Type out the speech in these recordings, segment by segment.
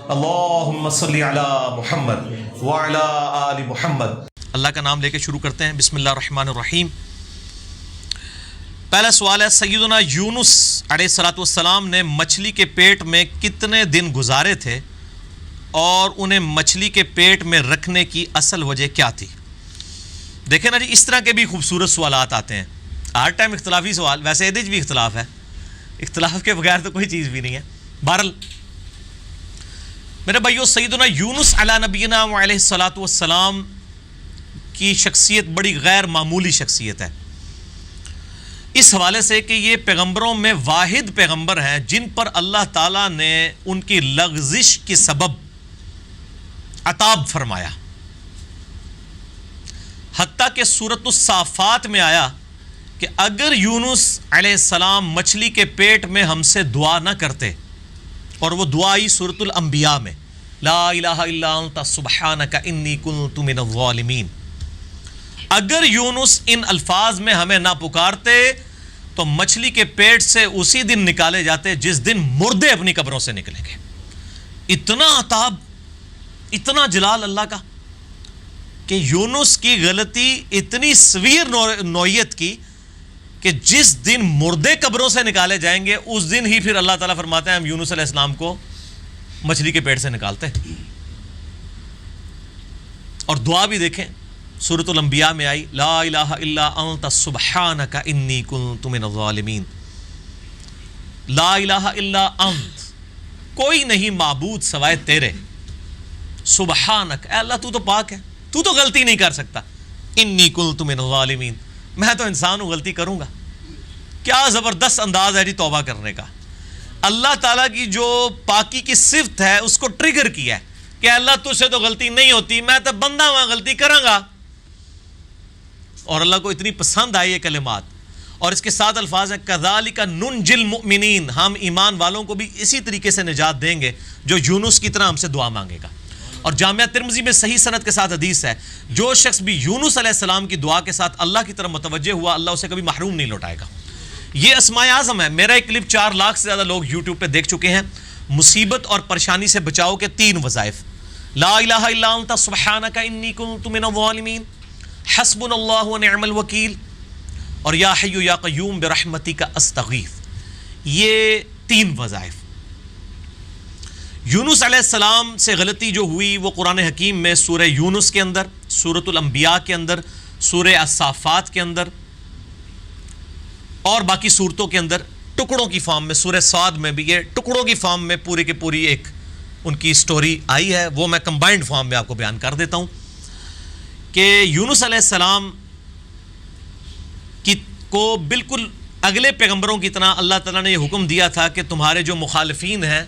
اللہم صلی علی محمد وعلی آل محمد۔ اللہ کا نام لے کے شروع کرتے ہیں۔ بسم اللہ الرحمن الرحیم۔ پہلا سوال ہے، سیدنا یونس علیہ السلام نے مچھلی کے پیٹ میں کتنے دن گزارے تھے اور انہیں مچھلی کے پیٹ میں رکھنے کی اصل وجہ کیا تھی؟ دیکھیں نا جی، اس طرح کے بھی خوبصورت سوالات آتے ہیں ہر ٹائم، اختلافی سوال۔ ویسے یہ بھی اختلاف ہے، اختلاف کے بغیر تو کوئی چیز بھی نہیں ہے۔ بہرحال میرے بھائیو، سیدنا یونس علیہ نبینا علیہ السلام کی شخصیت بڑی غیر معمولی شخصیت ہے، اس حوالے سے کہ یہ پیغمبروں میں واحد پیغمبر ہیں جن پر اللہ تعالیٰ نے ان کی لغزش کے سبب عطاب فرمایا۔ حتیٰ کہ سورۃ الصافات میں آیا کہ اگر یونس علیہ السلام مچھلی کے پیٹ میں ہم سے دعا نہ کرتے، اور وہ دعا آئی سورۃ الانبیاء میں، لا الہ الا انت سبحانک انی کنت من الظالمین۔ اگر یونس ان الفاظ میں ہمیں نہ پکارتے تو مچھلی کے پیٹ سے اسی دن نکالے جاتے جس دن مردے اپنی قبروں سے نکلیں گے۔ اتنا عطاب، اتنا جلال اللہ کا کہ یونس کی غلطی اتنی سویر نوعیت کی کہ جس دن مردے قبروں سے نکالے جائیں گے اس دن ہی پھر اللہ تعالیٰ فرماتے ہیں ہم یونس علیہ السلام کو مچھلی کے پیٹ سے نکالتے ہیں۔ اور دعا بھی دیکھیں، سورۃ الانبیاء میں آئی، لا الہ الا انت سبحانک انی کنت من الظالمین۔ لا الہ الا انت، کوئی نہیں معبود سوائے تیرے، سبحانک، اے اللہ تو تو پاک ہے، تو غلطی نہیں کر سکتا، انی کنت من الظالمین، میں تو انسان ہوں، غلطی کروں گا۔ کیا زبردست انداز ہے جی توبہ کرنے کا۔ اللہ تعالیٰ کی جو پاکی کی صفت ہے اس کو ٹریگر کیا ہے کہ اللہ تجھ سے تو غلطی نہیں ہوتی، میں تو بندہ ہوں، غلطی کروں گا۔ اور اللہ کو اتنی پسند آئی یہ کلمات، اور اس کے ساتھ الفاظ ہیں کذالک ننجی المؤمنین، ہم ایمان والوں کو بھی اسی طریقے سے نجات دیں گے جو یونس کی طرح ہم سے دعا مانگے گا۔ اور جامعہ ترمذی میں صحیح سند کے ساتھ حدیث ہے، جو شخص بھی یونس علیہ السلام کی دعا کے ساتھ اللہ کی طرف متوجہ ہوا، اللہ اسے کبھی محروم نہیں لوٹائے گا۔ یہ اسماء اعظم ہے۔ میرا ایک کلپ 4 لاکھ سے زیادہ لوگ یوٹیوب پہ دیکھ چکے ہیں۔ مصیبت اور پریشانی سے بچاؤ کے 3 وظائف، لا الہ الا انت سبحانک انی کنت من الظالمین، حسبنا اللہ ونعم الوکیل، اور یا حی یا قیوم برحمتک استغیث۔ یہ 3 وظائف۔ یونس علیہ السلام سے غلطی جو ہوئی وہ قرآن حکیم میں سورہ یونس کے اندر، سورۃ الانبیاء کے اندر، سورہ الصافات کے اندر اور باقی صورتوں کے اندر ٹکڑوں کی فارم میں، سورہ صاد میں بھی یہ ٹکڑوں کی فارم میں پوری کی پوری ایک ان کی سٹوری آئی ہے، وہ میں کمبائنڈ فارم میں آپ کو بیان کر دیتا ہوں کہ یونس علیہ السلام کو بالکل اگلے پیغمبروں کی طرح اللہ تعالیٰ نے یہ حکم دیا تھا کہ تمہارے جو مخالفین ہیں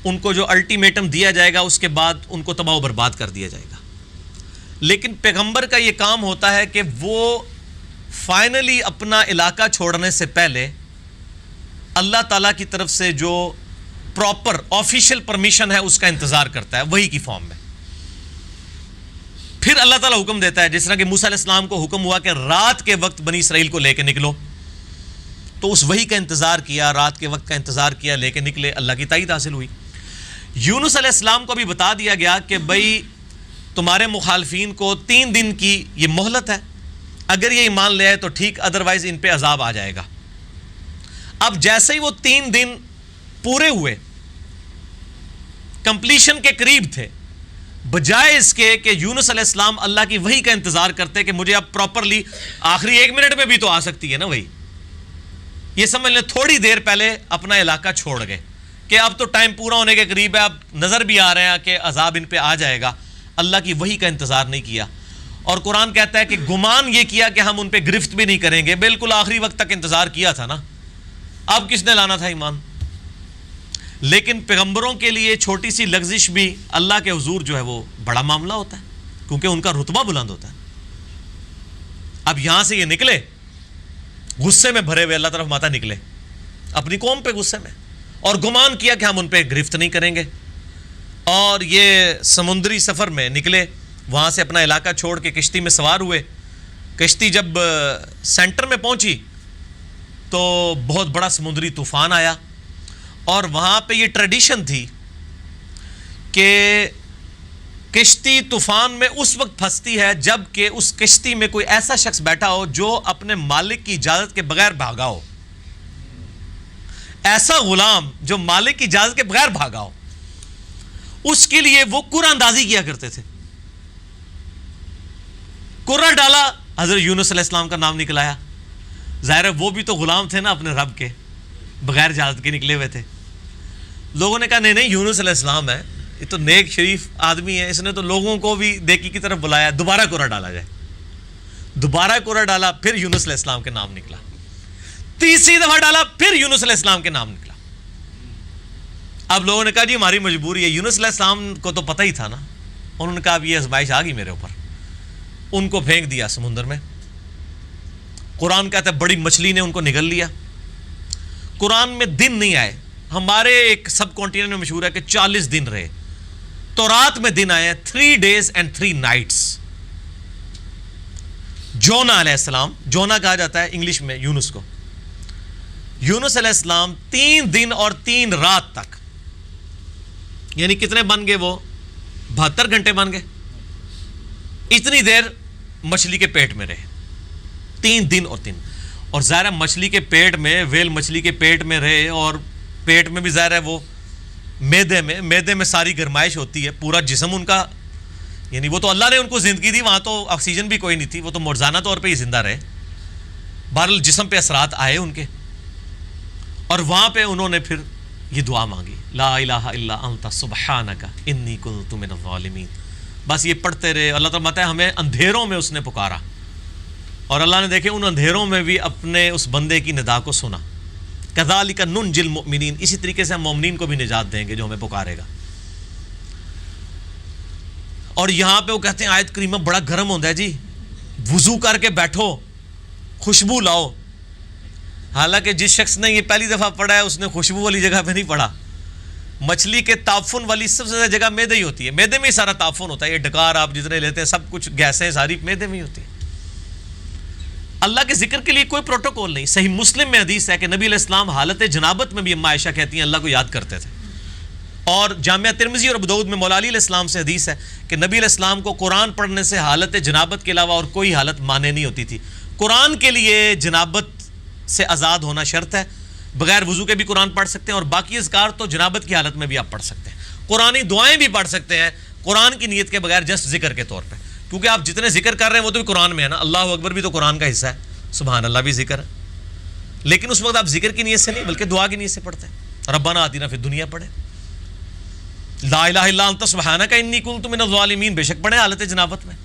ان کو جو الٹیمیٹم دیا جائے گا اس کے بعد ان کو تباہ و برباد کر دیا جائے گا۔ لیکن پیغمبر کا یہ کام ہوتا ہے کہ وہ فائنلی اپنا علاقہ چھوڑنے سے پہلے اللہ تعالیٰ کی طرف سے جو پراپر آفیشیل پرمیشن ہے اس کا انتظار کرتا ہے، وہی کی فارم میں۔ پھر اللہ تعالیٰ حکم دیتا ہے، جس طرح کہ موسیٰ علیہ السلام کو حکم ہوا کہ رات کے وقت بنی اسرائیل کو لے کے نکلو، تو اس وحی کا انتظار کیا، رات کے وقت کا انتظار کیا، لے کے نکلے، اللہ کی تائید حاصل ہوئی۔ یونس علیہ السلام کو بھی بتا دیا گیا کہ بھائی تمہارے مخالفین کو 3 دن کی یہ مہلت ہے، اگر یہ ایمان لے آئے تو ٹھیک، ادروائز ان پہ عذاب آ جائے گا۔ اب جیسے ہی وہ 3 دن پورے ہوئے، کمپلیشن کے قریب تھے، بجائے اس کے کہ یونس علیہ السلام اللہ کی وحی کا انتظار کرتے کہ مجھے اب پراپرلی آخری 1 منٹ میں بھی تو آ سکتی ہے نا وحی، یہ سمجھ لیں تھوڑی دیر پہلے اپنا علاقہ چھوڑ گئے کہ اب تو ٹائم پورا ہونے کے قریب ہے، اب نظر بھی آ رہا ہے کہ عذاب ان پہ آ جائے گا۔ اللہ کی وحی کا انتظار نہیں کیا، اور قرآن کہتا ہے کہ گمان یہ کیا کہ ہم ان پہ گرفت بھی نہیں کریں گے، بالکل آخری وقت تک انتظار کیا تھا نا، اب کس نے لانا تھا ایمان۔ لیکن پیغمبروں کے لیے چھوٹی سی لغزش بھی اللہ کے حضور جو ہے وہ بڑا معاملہ ہوتا ہے، کیونکہ ان کا رتبہ بلند ہوتا ہے۔ اب یہاں سے یہ نکلے غصے میں بھرے ہوئے، اللہ طرف ماتا نکلے اپنی قوم پہ غصے میں، اور گمان کیا کہ ہم ان پہ گرفت نہیں کریں گے، اور یہ سمندری سفر میں نکلے، وہاں سے اپنا علاقہ چھوڑ کے کشتی میں سوار ہوئے۔ کشتی جب سینٹر میں پہنچی تو بہت بڑا سمندری طوفان آیا، اور وہاں پہ یہ ٹریڈیشن تھی کہ کشتی طوفان میں اس وقت پھنستی ہے جب کہ اس کشتی میں کوئی ایسا شخص بیٹھا ہو جو اپنے مالک کی اجازت کے بغیر بھاگا ہو. ایسا غلام جو مالک کی اجازت کے بغیر بھاگا ہو, اس کے لیے وہ قرآن اندازی کیا کرتے تھے. قرآن ڈالا, حضرت یونس علیہ السلام کا نام نکلایا. ظاہر ہے وہ بھی تو غلام تھے نا اپنے رب کے, بغیر اجازت کے نکلے ہوئے تھے. لوگوں نے کہا نہیں یونس علیہ السلام ہے, یہ تو نیک شریف آدمی ہے, اس نے تو لوگوں کو بھی نیکی کی طرف بلایا. دوبارہ قرآن ڈالا جائے. دوبارہ قرآن ڈالا, پھر یونس علیہ السلام کے نام نکلا. تیسری دفعہ ڈالا, پھر یونس علیہ السلام کے نام نکلا. اب لوگوں نے کہا جی ہماری مجبوری ہے. یونس علیہ السلام کو تو پتہ ہی تھا نا. انہوں نے کہا اب یہ آزمائش آ گئی میرے اوپر. ان کو پھینک دیا سمندر میں. قرآن کہتا ہے بڑی مچھلی نے ان کو نگل لیا. قرآن میں دن نہیں آئے. ہمارے ایک سب کانٹیننٹ میں مشہور ہے کہ 40 دن رہے. تورات میں دن آئے ہیں 3 days and 3 nights. جونا علیہ السلام, جونا کہا جاتا ہے انگلش میں یونس کو. یونس علیہ السلام 3 دن اور 3 رات تک, یعنی کتنے بن گئے وہ 72 گھنٹے بن گئے. اتنی دیر مچھلی کے پیٹ میں رہے, 3 دن اور 3. اور ظاہر مچھلی کے پیٹ میں, ویل مچھلی کے پیٹ میں رہے, اور پیٹ میں بھی ظاہر ہے وہ میدے میں ساری گرمائش ہوتی ہے. پورا جسم ان کا, یعنی وہ تو اللہ نے ان کو زندگی دی, وہاں تو آکسیجن بھی کوئی نہیں تھی, وہ تو معجزانہ طور پہ ہی زندہ رہے. بہرحال جسم پہ اثرات آئے ان کے, اور وہاں پہ انہوں نے پھر یہ دعا مانگی, لا الہ الا انت سبحانک انی کنت من الظالمین. بس یہ پڑھتے رہے. اللہ تعالیٰ بتایا ہمیں اندھیروں میں اس نے پکارا, اور اللہ نے دیکھے ان اندھیروں میں بھی اپنے اس بندے کی ندا کو سنا. کذالک ننجی المؤمنین, اسی طریقے سے ہم مومنین کو بھی نجات دیں گے جو ہمیں پکارے گا. اور یہاں پہ وہ کہتے ہیں آیت کریمہ بڑا گرم ہوتا ہے جی, وضو کر کے بیٹھو, خوشبو لاؤ. حالانکہ جس شخص نے یہ پہلی دفعہ پڑھا ہے اس نے خوشبو والی جگہ پہ نہیں پڑھا. مچھلی کے تعفن والی سب سے زیادہ جگہ میدے ہی ہوتی ہے. میدے میں ہی سارا تعفن ہوتا ہے. یہ ڈکار آپ جتنے لیتے ہیں سب کچھ گیسیں ساری میدے میں ہی ہوتی ہیں. اللہ کے ذکر کے لیے کوئی پروٹوکول نہیں. صحیح مسلم میں حدیث ہے کہ نبی علیہ السلام حالت جنابت میں بھی اما عائشہ کہتی ہیں اللہ کو یاد کرتے تھے. اور جامعہ ترمذی اور ابو داؤد میں مولا علی علیہ السلام سے حدیث ہے کہ نبی علیہ السلام کو قرآن پڑھنے سے حالت جنابت کے علاوہ اور کوئی حالت مانے نہیں ہوتی تھی. قرآن کے لیے جنابت سے آزاد ہونا شرط ہے. بغیر وضو کے بھی قرآن پڑھ سکتے ہیں, اور باقی اذکار تو جنابت کی حالت میں بھی آپ پڑھ سکتے ہیں. قرآنی دعائیں بھی پڑھ سکتے ہیں قرآن کی نیت کے بغیر, جسٹ ذکر کے طور پہ, کیونکہ آپ جتنے ذکر کر رہے ہیں وہ تو بھی قرآن میں ہے نا. اللہ اکبر بھی تو قرآن کا حصہ ہے, سبحان اللہ بھی ذکر ہے, لیکن اس وقت آپ ذکر کی نیت سے نہیں بلکہ دعا کی نیت سے پڑھتے ہیں. ربنا آتنا فی الدنیا پڑھے, لا الہ الا انت سبحانک انی کنت من الظالمین بے شک پڑھے حالت جنابت میں.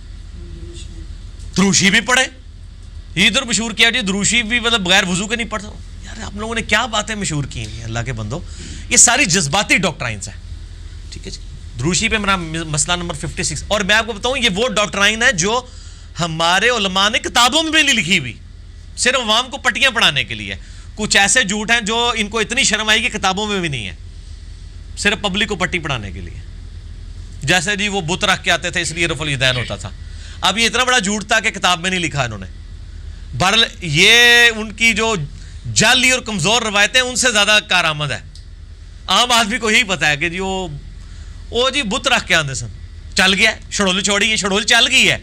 دروشی بھی پڑھے. یہ ادھر مشہور کیا جی دروشی بھی مطلب بغیر وضو کے نہیں پڑھتا. یار آپ لوگوں نے کیا باتیں مشہور کی ہیں اللہ کے بندو, یہ ساری جذباتی ڈاکٹرائنس ہیں. ٹھیک ہے جی, دروشی پہ میرا مسئلہ نمبر 56. اور میں آپ کو بتاؤں یہ وہ ڈاکٹرائن ہے جو ہمارے علماء نے کتابوں میں بھی نہیں لکھی ہوئی, صرف عوام کو پٹیاں پڑھانے کے لیے. کچھ ایسے جھوٹ ہیں جو ان کو اتنی شرم آئی کہ کتابوں میں بھی نہیں ہے, صرف پبلک کو پٹی پڑھانے کے لیے. جیسے جی وہ بت رکھ کے آتے تھے اس لیے رفع الیدین ہوتا تھا. اب یہ اتنا بڑا جھوٹ تھا کہ کتاب میں نہیں لکھا انہوں نے. بہرحال یہ ان کی جو جعلی اور کمزور روایتیں ان سے زیادہ کارآمد ہے. عام آدمی کو یہی پتا ہے کہ جی وہ جی بت رکھ کے آتے سن, چل گیا شڑول چھوڑی, یہ شڑول چل گئی ہے,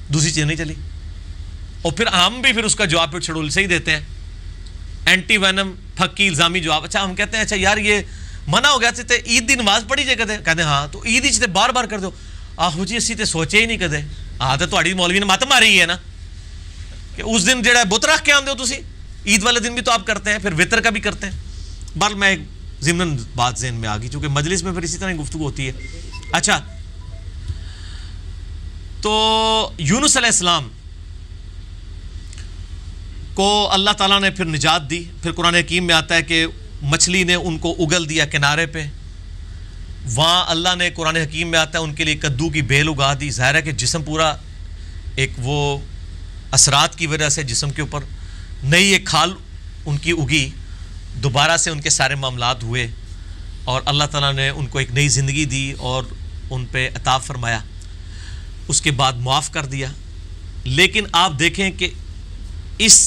دوسری چیز نہیں چلی. اور پھر ہم بھی پھر اس کا جواب پھر شڑول سے ہی دیتے ہیں, اینٹی وینم پھکی الزامی جواب. اچھا ہم کہتے ہیں اچھا یار یہ منع ہو گیا تھے عید دی نماز پڑھی جائے کہتے ہیں ہاں تو عید ہی تے بار بار کر دو. آہو جی اسی تے سوچے ہی نہیں کدے. ہاں تو تہاڈی مولوی نے مت ماری ہے نا کہ اس دن جڑا بت رکھ کے آندے ہو تسی, عید والے دن بھی تو آپ کرتے ہیں, پھر وطر کا بھی کرتے ہیں. بہرحال میں ایک ضمن بات ذہن میں آ گئی چونکہ مجلس میں پھر اسی طرح گفتگو ہوتی ہے. اچھا تو یونس علیہ السلام کو اللہ تعالیٰ نے پھر نجات دی. پھر قرآن حکیم میں آتا ہے کہ مچھلی نے ان کو اگل دیا کنارے پہ. وہاں اللہ نے قرآن حکیم میں آتا ہے ان کے لیے کدو کی بیل اگا دی. ظاہر ہے کہ جسم پورا ایک وہ اثرات کی وجہ سے جسم کے اوپر نئی ایک کھال ان کی اگی, دوبارہ سے ان کے سارے معاملات ہوئے, اور اللہ تعالیٰ نے ان کو ایک نئی زندگی دی اور ان پہ عطا فرمایا. اس کے بعد معاف کر دیا. لیکن آپ دیکھیں کہ اس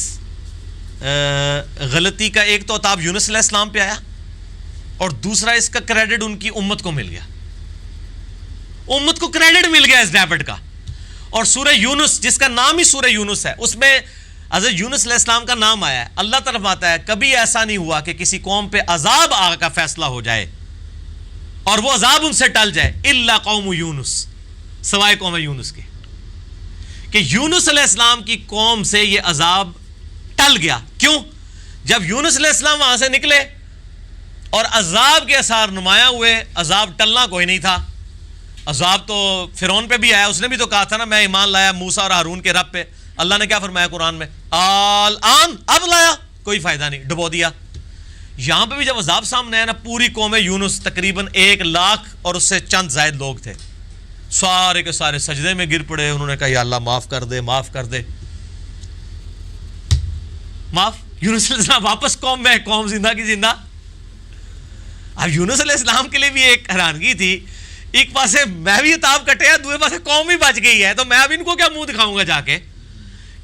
غلطی کا ایک تو عتاب یونس علیہ السلام پہ آیا, اور دوسرا اس کا کریڈٹ ان کی امت کو مل گیا. امت کو کریڈٹ مل گیا اس ڈیبٹ کا. اور سورہ یونس جس کا نام ہی سورہ یونس ہے, اس میں حضرت یونس علیہ السلام کا نام آیا ہے. اللہ طرف آتا ہے کبھی ایسا نہیں ہوا کہ کسی قوم پہ عذاب آ کا فیصلہ ہو جائے اور وہ عذاب ان سے ٹل جائے, الا قوم یونس, سوائے قوم یونس کے, کہ یونس علیہ السلام کی قوم سے یہ عذاب ٹل گیا. کیوں؟ جب یونس علیہ السلام وہاں سے نکلے اور عذاب کے اثار نمایاں ہوئے, عذاب ٹلنا کوئی نہیں تھا. عذاب تو فرعون پہ بھی آیا, اس نے بھی تو کہا تھا نا میں ایمان لایا موسیٰ اور ہارون کے رب پہ. اللہ نے کیا فرمایا قرآن میں, الآن, اب لایا, کوئی فائدہ نہیں, ڈبو دیا. یہاں پہ بھی جب عذاب سامنے آیا نا, پوری قوم یونس تقریباً 1 لاکھ اور اس سے چند زائد لوگ تھے, سارے کے سارے سجدے میں گر پڑے. انہوں نے کہا یا اللہ معاف کر دے, معاف کر دے, معاف. یونس علیہ السلام واپس قوم میں, قوم زندہ کی زندہ. اب یونس علیہ السلام کے لیے بھی ایک حیرانگی تھی, ایک پاسے میں بھی عتاب کٹے, دوسرے پاسے قوم بھی بچ گئی ہے, تو میں اب ان کو کیا منہ دکھاؤں گا جا کے,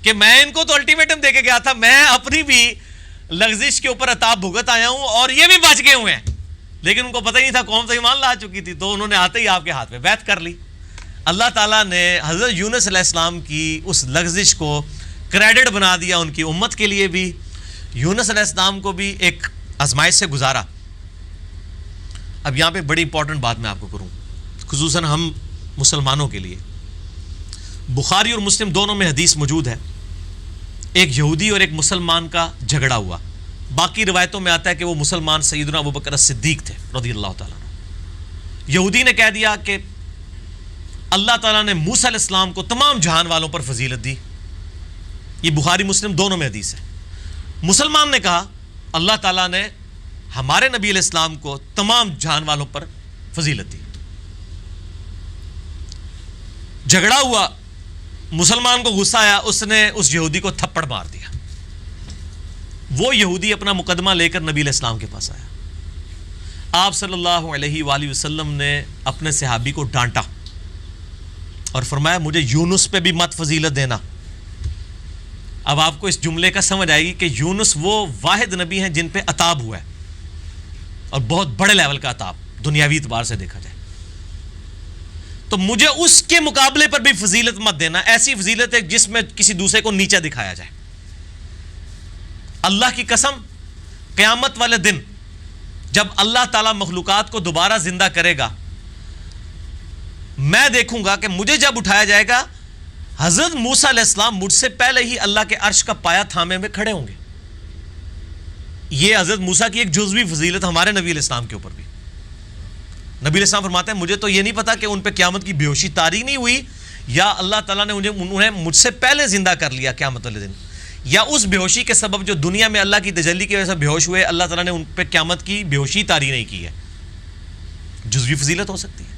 کہ میں ان کو تو الٹیمیٹم دے کے گیا تھا, میں اپنی بھی لغزش کے اوپر عتاب بھگت آیا ہوں اور یہ بھی بچ گئے ہوئے ہیں. لیکن ان کو پتہ ہی نہیں تھا, قوم تو ایمان لا چکی تھی, تو انہوں نے آتے ہی آپ کے ہاتھ میں بیعت کر لی. اللہ تعالیٰ نے حضرت یونس علیہ السلام کی اس لغزش کو کریڈٹ بنا دیا ان کی امت کے لیے بھی. یونس علیہ السلام کو بھی ایک آزمائش سے گزارا. اب یہاں پہ بڑی امپورٹنٹ بات میں آپ کو کروں, خصوصاً ہم مسلمانوں کے لیے. بخاری اور مسلم دونوں میں حدیث موجود ہے, ایک یہودی اور ایک مسلمان کا جھگڑا ہوا. باقی روایتوں میں آتا ہے کہ وہ مسلمان سیدنا ابوبکر الصدیق تھے رضی اللہ تعالیٰ عنہ. یہودی نے کہہ دیا کہ اللہ تعالیٰ نے موسیٰ علیہ السلام کو تمام جہان والوں پر فضیلت دی. یہ بخاری مسلم دونوں میں حدیث ہے. مسلمان نے کہا اللہ تعالیٰ نے ہمارے نبی علیہ السلام کو تمام جہان والوں پر فضیلت دی. جھگڑا ہوا, مسلمان کو غصہ آیا, اس نے اس یہودی کو تھپڑ مار دیا. وہ یہودی اپنا مقدمہ لے کر نبی علیہ السلام کے پاس آیا. آپ صلی اللہ علیہ وآلہ وسلم نے اپنے صحابی کو ڈانٹا اور فرمایا مجھے یونس پہ بھی مت فضیلت دینا. اب آپ کو اس جملے کا سمجھ آئے گی کہ یونس وہ واحد نبی ہیں جن پہ عطاب ہوا ہے, اور بہت بڑے لیول کا عطاب دنیاوی اعتبار سے دیکھا جائے. تو مجھے اس کے مقابلے پر بھی فضیلت مت دینا, ایسی فضیلت ہے جس میں کسی دوسرے کو نیچا دکھایا جائے. اللہ کی قسم, قیامت والے دن جب اللہ تعالیٰ مخلوقات کو دوبارہ زندہ کرے گا, میں دیکھوں گا کہ مجھے جب اٹھایا جائے گا, حضرت موسیٰ علیہ السلام مجھ سے پہلے ہی اللہ کے عرش کا پایا تھامے میں کھڑے ہوں گے. یہ حضرت موسیٰ کی ایک جزوی فضیلت ہمارے نبی علیہ السلام کے اوپر بھی. نبی علیہ السلام فرماتے ہیں مجھے تو یہ نہیں پتا کہ ان پہ قیامت کی بے ہوشی طاری نہیں ہوئی, یا اللہ تعالیٰ نے انہیں مجھ سے پہلے زندہ کر لیا قیامت والے دن, یا اس بے ہوشی کے سبب جو دنیا میں اللہ کی تجلی کی وجہ سے بے ہوش ہوئے, اللہ تعالیٰ نے ان پہ قیامت کی بے ہوشی طاری نہیں کی ہے. جزوی فضیلت ہو سکتی ہے.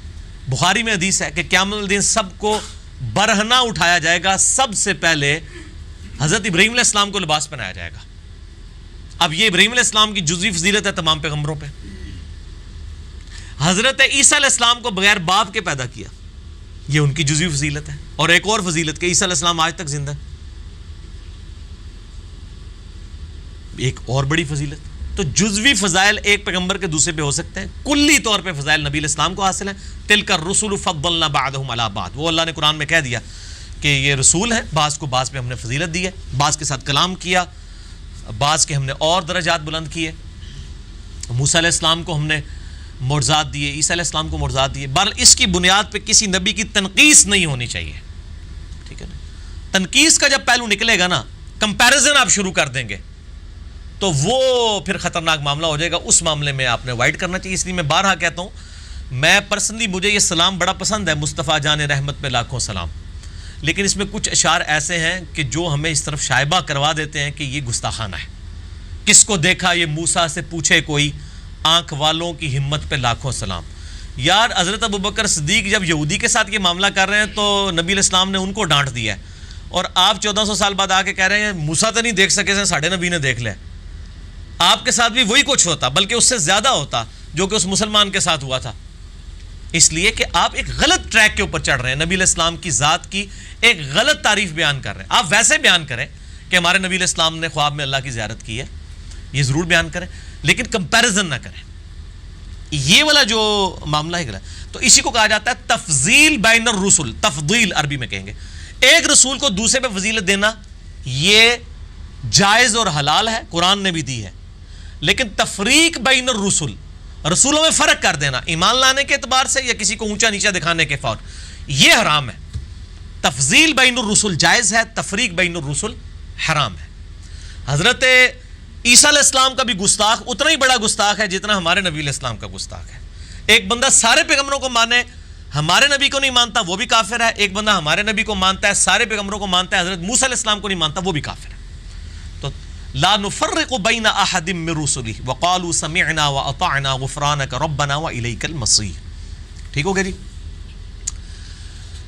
بخاری میں حدیث ہے کہ قیامت والے دن سب کو برہنہ اٹھایا جائے گا, سب سے پہلے حضرت ابراہیم علیہ السلام کو لباس پہنایا جائے گا. اب یہ ابراہیم علیہ السلام کی جزوی فضیلت ہے تمام پیغمبروں پہ. حضرت عیسیٰ علیہ السلام کو بغیر باپ کے پیدا کیا, یہ ان کی جزوی فضیلت ہے. اور ایک اور فضیلت کہ عیسیٰ علیہ السلام آج تک زندہ ہے, ایک اور بڑی فضیلت. تو جزوی فضائل ایک پیغمبر کے دوسرے پہ ہو سکتے ہیں, کلی طور پہ فضائل نبی علیہ السلام کو حاصل ہیں. تلک الرسل فضلنا بعضهم علی بعض, وہ اللہ نے قرآن میں کہہ دیا کہ یہ رسول ہیں, بعض کو بعض پہ ہم نے فضیلت دی ہے, بعض کے ساتھ کلام کیا, بعض کے ہم نے اور درجات بلند کیے. موسیٰ علیہ السلام کو ہم نے معجزات دیے, عیسیٰ علیہ السلام کو معجزات دیے. بہرحال اس کی بنیاد پہ کسی نبی کی تنقیص نہیں ہونی چاہیے, ٹھیک ہے نا. تنقیص کا جب پہلو نکلے گا نا, کمپیریزن آپ شروع کر دیں گے, تو وہ پھر خطرناک معاملہ ہو جائے گا. اس معاملے میں آپ نے اوائڈ کرنا چاہیے. اس لیے میں بارہا کہتا ہوں, میں پرسنلی مجھے یہ سلام بڑا پسند ہے, مصطفیٰ جان رحمت پہ لاکھوں سلام, لیکن اس میں کچھ اشعار ایسے ہیں کہ جو ہمیں اس طرف شائبہ کروا دیتے ہیں کہ یہ گستاخانہ ہے. کس کو دیکھا یہ موسیٰ سے پوچھے کوئی, آنکھ والوں کی ہمت پہ لاکھوں سلام. یار حضرت ابوبکر صدیق جب یہودی کے ساتھ یہ معاملہ کر رہے ہیں تو نبی علیہ السلام نے ان کو ڈانٹ دیا ہے, اور آپ 1400 سال بعد آ کے کہہ رہے ہیں موسیٰ تو نہیں دیکھ سکے تھے, ساڑھے نبی نے دیکھ لیا. آپ کے ساتھ بھی وہی کچھ ہوتا, بلکہ اس سے زیادہ ہوتا جو کہ اس مسلمان کے ساتھ ہوا تھا. اس لیے کہ آپ ایک غلط ٹریک کے اوپر چڑھ رہے ہیں, نبی علیہ السلام کی ذات کی ایک غلط تعریف بیان کر رہے ہیں. آپ ویسے بیان کریں کہ ہمارے نبی علیہ السلام نے خواب میں اللہ کی زیارت کی ہے, یہ ضرور بیان کریں, لیکن کمپیریزن نہ کریں. یہ والا جو معاملہ ہے تو اسی کو کہا جاتا ہے تفضیل بین الرسل. تفضیل عربی میں کہیں گے. ایک رسول کو دوسرے پہ فضیلت دینا یہ جائز اور حلال ہے, قرآن نے بھی دی ہے. لیکن تفریق بین الرسل, رسولوں میں فرق کر دینا ایمان لانے کے اعتبار سے یا کسی کو اونچا نیچا دکھانے کے فور, یہ حرام ہے. تفضیل بین الرسل جائز ہے, تفریق بین الرسل حرام ہے. حضرت عیسیٰ علیہ السلام کا بھی گستاخ اتنا ہی بڑا گستاخ ہے جتنا ہمارے نبی علیہ السلام کا گستاخ ہے. ایک بندہ سارے پیغمبروں کو مانے, ہمارے نبی کو نہیں مانتا, وہ بھی کافر ہے. ایک بندہ ہمارے نبی کو مانتا ہے, سارے پیغمبروں کو مانتا ہے, حضرت موسیٰ علیہ السلام کو نہیں مانتا, وہ بھی کافر ہے. تو لا نفرق بین احد من رسلہ وقالوا سمعنا واطعنا غفرانک ربنا والیک المصیر. ٹھیک ہو گیا جی.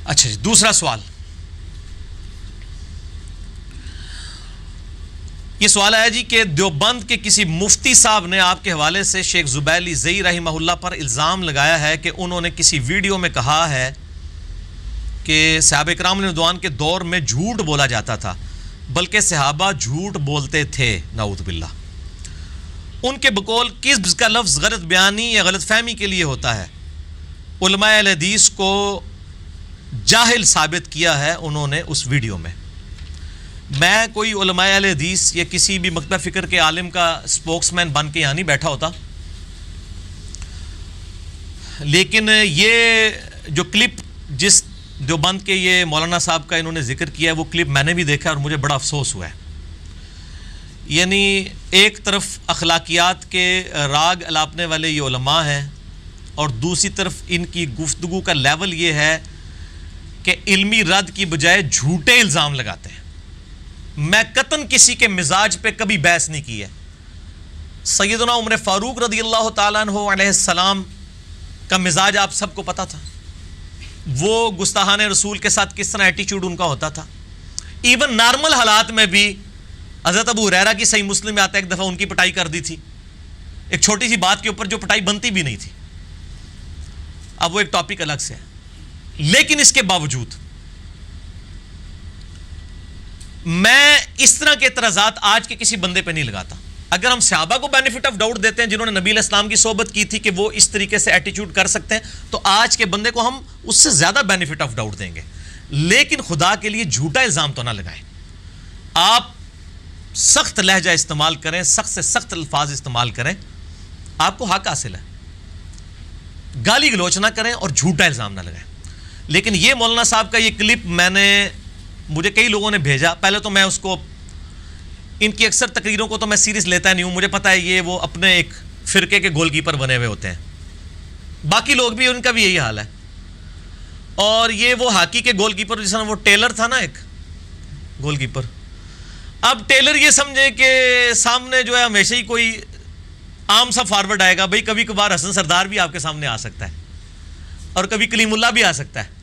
اچھا جی, دوسرا سوال. یہ سوال ہے جی کہ دیوبند کے کسی مفتی صاحب نے آپ کے حوالے سے شیخ زبیلی زئی رحمہ اللہ پر الزام لگایا ہے کہ انہوں نے کسی ویڈیو میں کہا ہے کہ صحابہ کرام رضوان کے دور میں جھوٹ بولا جاتا تھا, بلکہ صحابہ جھوٹ بولتے تھے, نعوذ باللہ. ان کے بقول کذب کا لفظ غلط بیانی یا غلط فہمی کے لیے ہوتا ہے. علماء اہل حدیث کو جاہل ثابت کیا ہے انہوں نے اس ویڈیو میں. میں کوئی علماء اہل حدیث یا کسی بھی مکتبہ فکر کے عالم کا سپوکس مین بن کے یہاں نہیں بیٹھا ہوتا, لیکن یہ جو کلپ جس دیوبند کے یہ مولانا صاحب کا انہوں نے ذکر کیا ہے وہ کلپ میں نے بھی دیکھا اور مجھے بڑا افسوس ہوا ہے. یعنی ایک طرف اخلاقیات کے راگ الاپنے والے یہ علماء ہیں اور دوسری طرف ان کی گفتگو کا لیول یہ ہے کہ علمی رد کی بجائے جھوٹے الزام لگاتے ہیں. میں قطعاً کسی کے مزاج پہ کبھی بحث نہیں کی ہے. سیدنا عمر فاروق رضی اللہ تعالیٰ عنہ علیہ السلام کا مزاج آپ سب کو پتہ تھا, وہ گستاحان رسول کے ساتھ کس طرح ایٹیچیوڈ ان کا ہوتا تھا. ایون نارمل حالات میں بھی حضرت ابو ہریرہ کی صحیح مسلم میں آتا ہے ایک دفعہ ان کی پٹائی کر دی تھی, ایک چھوٹی سی بات کے اوپر جو پٹائی بنتی بھی نہیں تھی. اب وہ ایک ٹاپک الگ سے ہے, لیکن اس کے باوجود میں اس طرح کے اعتراضات آج کے کسی بندے پہ نہیں لگاتا. اگر ہم صحابہ کو بینیفٹ آف ڈاؤٹ دیتے ہیں جنہوں نے نبی علیہ السلام کی صحبت کی تھی کہ وہ اس طریقے سے ایٹیچیوڈ کر سکتے ہیں, تو آج کے بندے کو ہم اس سے زیادہ بینیفٹ آف ڈاؤٹ دیں گے. لیکن خدا کے لیے جھوٹا الزام تو نہ لگائیں. آپ سخت لہجہ استعمال کریں, سخت سے سخت الفاظ استعمال کریں, آپ کو حق حاصل ہے. گالی گلوچ نہ کریں اور جھوٹا الزام نہ لگائیں. لیکن یہ مولانا صاحب کا یہ کلپ مجھے کئی لوگوں نے بھیجا. پہلے تو میں اس کو, ان کی اکثر تقریروں کو تو میں سیریس لیتا نہیں ہوں, مجھے پتا ہے یہ وہ اپنے ایک فرقے کے گول کیپر بنے ہوئے ہوتے ہیں, باقی لوگ بھی ان کا بھی یہی حال ہے. اور یہ وہ ہاکی کے گول کیپر جس طرح وہ ٹیلر تھا نا ایک گول کیپر, اب ٹیلر یہ سمجھے کہ سامنے جو ہے ہمیشہ ہی کوئی عام سا فارورڈ آئے گا. بھائی کبھی کبھار حسن سردار بھی آپ کے سامنے آ سکتا ہے, اور کبھی کلیم اللہ بھی آ سکتا ہے,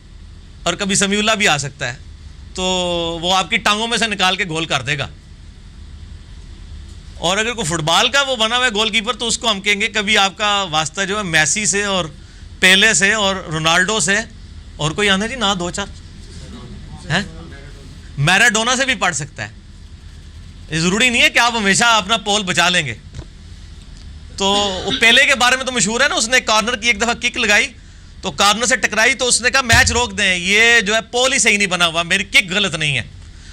اور کبھی سمیع اللہ بھی آ سکتا ہے, تو وہ آپ کی ٹانگوں میں سے نکال کے گول کر دے گا. اور اگر کوئی فٹ بال کا وہ بنا ہوا ہے گول کیپر تو اس کو ہم کہیں گے کبھی آپ کا واسطہ جو ہے میسی سے اور پیلے سے اور رونالڈو سے, اور کوئی آنا جی نہ دو چار ہے, میراڈونا سے بھی پڑھ سکتا ہے. یہ ضروری نہیں ہے کہ آپ ہمیشہ اپنا پول بچا لیں گے. تو پیلے کے بارے میں تو مشہور ہے نا, اس نے کارنر کی ایک دفعہ کک لگائی تو کارنر سے ٹکرائی تو اس نے کہا میچ روک دیں, یہ جو ہے پول ہی صحیح نہیں بنا ہوا, میری کک غلط نہیں ہے.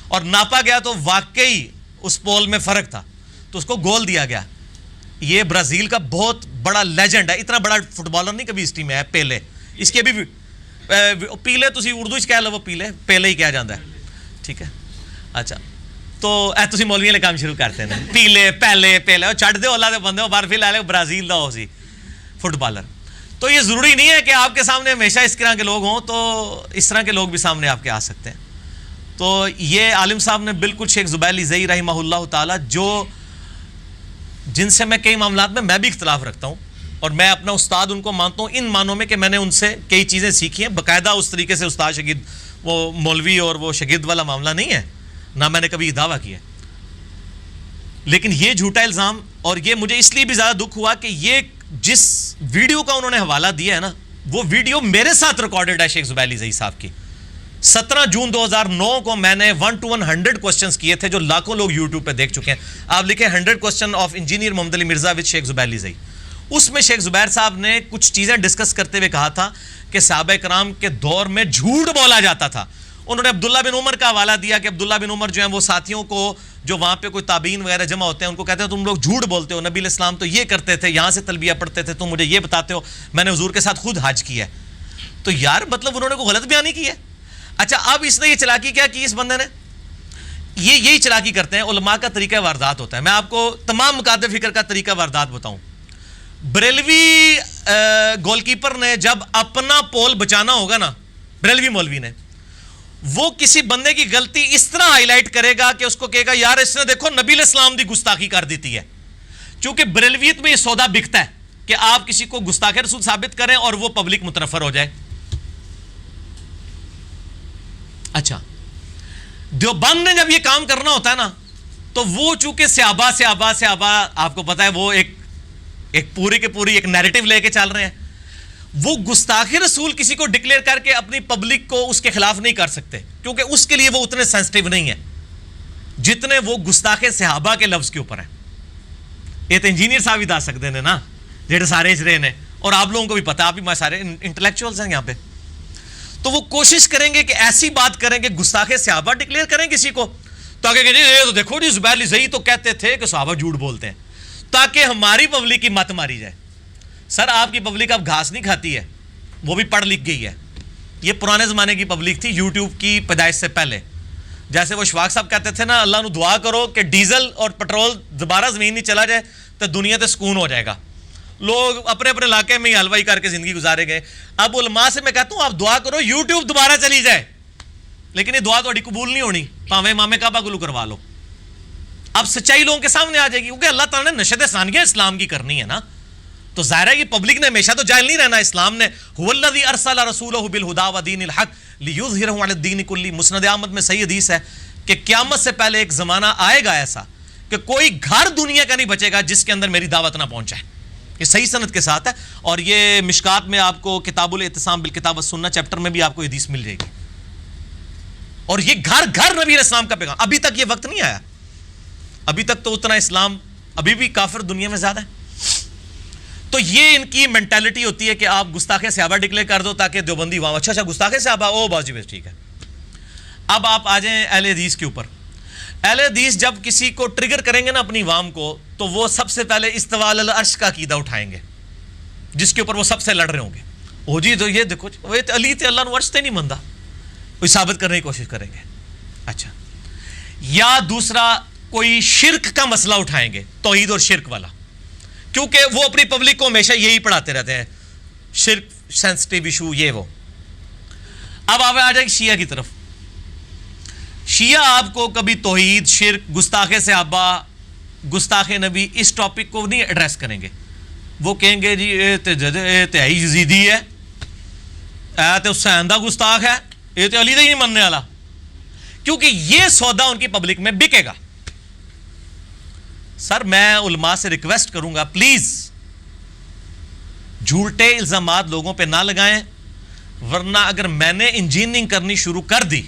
اور ناپا گیا تو واقعی اس پول میں فرق تھا, تو اس کو گول دیا گیا. یہ برازیل کا بہت بڑا لیجنڈ ہے, اتنا بڑا فٹ بالر نہیں کبھی ہسٹری میں ہے پیلے. اس کے بھی پیلے تسی اردو کہہ لو, وہ پیلے ہی کہا جاتا ہے, ٹھیک ہے. اچھا تو تسی مولویاں والے کام شروع کرتے ہیں پیلے پیلے چھڈ دو اللہ دے بندے ہو, بار فی الحال برازیل دا ہو سی فٹ بالر. تو یہ ضروری نہیں ہے کہ آپ کے سامنے ہمیشہ اس طرح کے لوگ ہوں, تو اس طرح کے لوگ بھی سامنے آپ کے آ سکتے ہیں. تو یہ عالم صاحب نے بالکل شیخ زبیلی زئی رحمہ اللہ تعالی, جو جن سے میں کئی معاملات میں بھی اختلاف رکھتا ہوں, اور میں اپنا استاد ان کو مانتا ہوں ان معنوں میں کہ میں نے ان سے کئی چیزیں سیکھی ہیں باقاعدہ. اس طریقے سے استاد شاگرد وہ مولوی اور وہ شاگرد والا معاملہ نہیں ہے, نہ میں نے کبھی دعویٰ کیا. لیکن یہ جھوٹا الزام, اور یہ مجھے اس لیے بھی زیادہ دکھ ہوا کہ یہ جس ویڈیو کا انہوں نے حوالہ دیا ہے نا, وہ ویڈیو میرے ساتھ ریکارڈڈ ہے شیخ زبیلی زئی صاحب کی. 17 جون 2009 کو میں نے 1 to 100 کوسچنز کیے تھے جو لاکھوں لوگ یوٹیوب پہ دیکھ چکے ہیں. آپ لکھیں 100 question of engineer Muhammad Ali Mirza with شیخ زبیلی زئی. اس میں شیخ زبیر صاحب نے کچھ چیزیں ڈسکس کرتے ہوئے کہا تھا کہ صحابہ کرام کے دور میں جھوٹ بولا جاتا تھا. انہوں نے عبداللہ بن عمر کا حوالہ دیا کہ عبداللہ بن عمر جو ہیں وہ ساتھیوں کو جو وہاں پہ کوئی تابعین وغیرہ جمع ہوتے ہیں ان کو کہتے ہیں تم لوگ جھوٹ بولتے ہو, نبی علیہ السلام تو یہ کرتے تھے, یہاں سے تلبیہ پڑھتے تھے, تم مجھے یہ بتاتے ہو, میں نے حضور کے ساتھ خود حج کیا ہے. تو یار مطلب انہوں نے کوئی غلط بیانی کی ہے. اچھا اب اس نے یہ چلاکی کیا کی, اس بندے نے یہی چلاکی کرتے ہیں, علماء کا طریقہ واردات ہوتا ہے. میں آپ کو تمام مقاطع فکر کا طریقہ واردات بتاؤں. بریلوی گول کیپر نے جب اپنا پول بچانا ہوگا نا, بریلوی مولوی نے, وہ کسی بندے کی غلطی اس طرح ہائی لائٹ کرے گا کہ اس کو کہے گا یار اس نے دیکھو نبی علیہ السلام دی گستاخی کر دیتی ہے. چونکہ بریلویت میں یہ سودا بکتا ہے کہ آپ کسی کو گستاخ رسول ثابت کریں اور وہ پبلک متنفر ہو جائے. اچھا دیوبند نے جب یہ کام کرنا ہوتا ہے نا, تو وہ چونکہ صحابہ آپ کو پتا ہے وہ ایک پوری کے پوری ایک نیریٹو لے کے چل رہے ہیں, وہ گستاخ رسول کسی کو ڈکلیئر کر کے اپنی پبلک کو اس کے خلاف نہیں کر سکتے, کیونکہ اس کے لیے وہ اتنے سینسٹیو نہیں ہے جتنے وہ گستاخ صحابہ کے لفظ کے اوپر ہیں. یہ تو انجینئر صاحب ہی دس سکتے ہیں نا, جہاں سارے اجرے نے, اور آپ لوگوں کو بھی پتا, آپ بھی سارے انٹلیکچوئلز ہیں یہاں پہ. تو وہ کوشش کریں گے کہ ایسی بات کریں کہ گستاخ صحابہ ڈکلیئر کریں کسی کو, تاکہ کہ یہ تو دیکھو جی زبیر لزئی تو کہتے تھے کہ صحابہ جھوٹ بولتے ہیں, تاکہ ہماری پبلک کی مت ماری جائے. سر آپ کی پبلک اب گھاس نہیں کھاتی ہے, وہ بھی پڑھ لکھ گئی ہے. یہ پرانے زمانے کی پبلک تھی, یوٹیوب کی پیدائش سے پہلے. جیسے وہ شفاق صاحب کہتے تھے نا, اللہ نو دعا کرو کہ ڈیزل اور پٹرول دوبارہ زمین نہیں چلا جائے تو دنیا تے سکون ہو جائے گا. لوگ اپنے اپنے علاقے میں ہی حلوائی کر کے زندگی گزارے گئے. اب علماء سے میں کہتا ہوں آپ دعا کرو یوٹیوب دوبارہ چلی جائے, لیکن یہ دعا تھوڑی قبول نہیں ہونی, پاویں امام کعبہ گلو کروا لو. اب سچائی لوگوں کے سامنے آ جائے گی, کیونکہ اللہ تعالیٰ نے نشد ثانیہ اسلام کی کرنی ہے نا. تو ظاہر ہے کہ پبلک نے ہمیشہ تو جاہل نہیں رہنا. اسلام نے هو الذی ارسل رسولہ بالہدی ودین الحق لیظہرہ علی الدین کلہ. مسند احمد میں صحیح حدیث ہے کہ قیامت سے پہلے ایک زمانہ آئے گا ایسا کہ کوئی گھر دنیا کا نہیں بچے گا جس کے اندر میری دعوت نہ پہنچائے. یہ صحیح سند کے ساتھ ہے, اور یہ مشکات میں آپ کو کتاب الاعتصام بالکتاب والسنہ چیپٹر میں بھی آپ کو حدیث مل جائے گی. اور یہ گھر گھر نبی علیہ السلام کا پیغام. ابھی تک یہ وقت نہیں آیا, ابھی تک تو اتنا اسلام ابھی بھی کافر دنیا میں زیادہ ہے. تو یہ ان کی مینٹالٹی ہوتی ہے کہ آپ گستاخ صحابہ ڈکلیئر کر دو تاکہ دیوبندی وہاں اچھا گستاخ صحابہ او باجی بس ٹھیک ہے. اب آپ آ جائیں اہل حدیث کے اوپر. اہل حدیث جب کسی کو ٹریگر کریں گے نا اپنی عوام کو, تو وہ سب سے پہلے استواء علی العرش کا عقیدہ اٹھائیں گے جس کے اوپر وہ سب سے لڑ رہے ہوں گے. او جی تو یہ دیکھو وہ علی تے اللہ نو عرش تے نہیں مندا, کوئی ثابت کرنے کی کوشش کریں گے. اچھا, یا دوسرا کوئی شرک کا مسئلہ اٹھائیں گے, توحید اور شرک والا, کیونکہ وہ اپنی پبلک کو ہمیشہ یہی پڑھاتے رہتے ہیں, شرک سینسٹیو ایشو یہ وہ. اب آپ آ جائیں شیعہ کی طرف. شیعہ آپ کو کبھی توحید, شرک, گستاخ صحابہ, گستاخ نبی اس ٹاپک کو نہیں ایڈریس کریں گے. وہ کہیں گے جی اے تے یزیدی ہے, اے تے حسین دا گستاخ ہے, اے تے علی دا ہی نہیں مننے والا, کیونکہ یہ سودا ان کی پبلک میں بکے گا. سر میں علماء سے ریکویسٹ کروں گا پلیز جھوٹے الزامات لوگوں پہ نہ لگائیں, ورنہ اگر میں نے انجینئرنگ کرنی شروع کر دی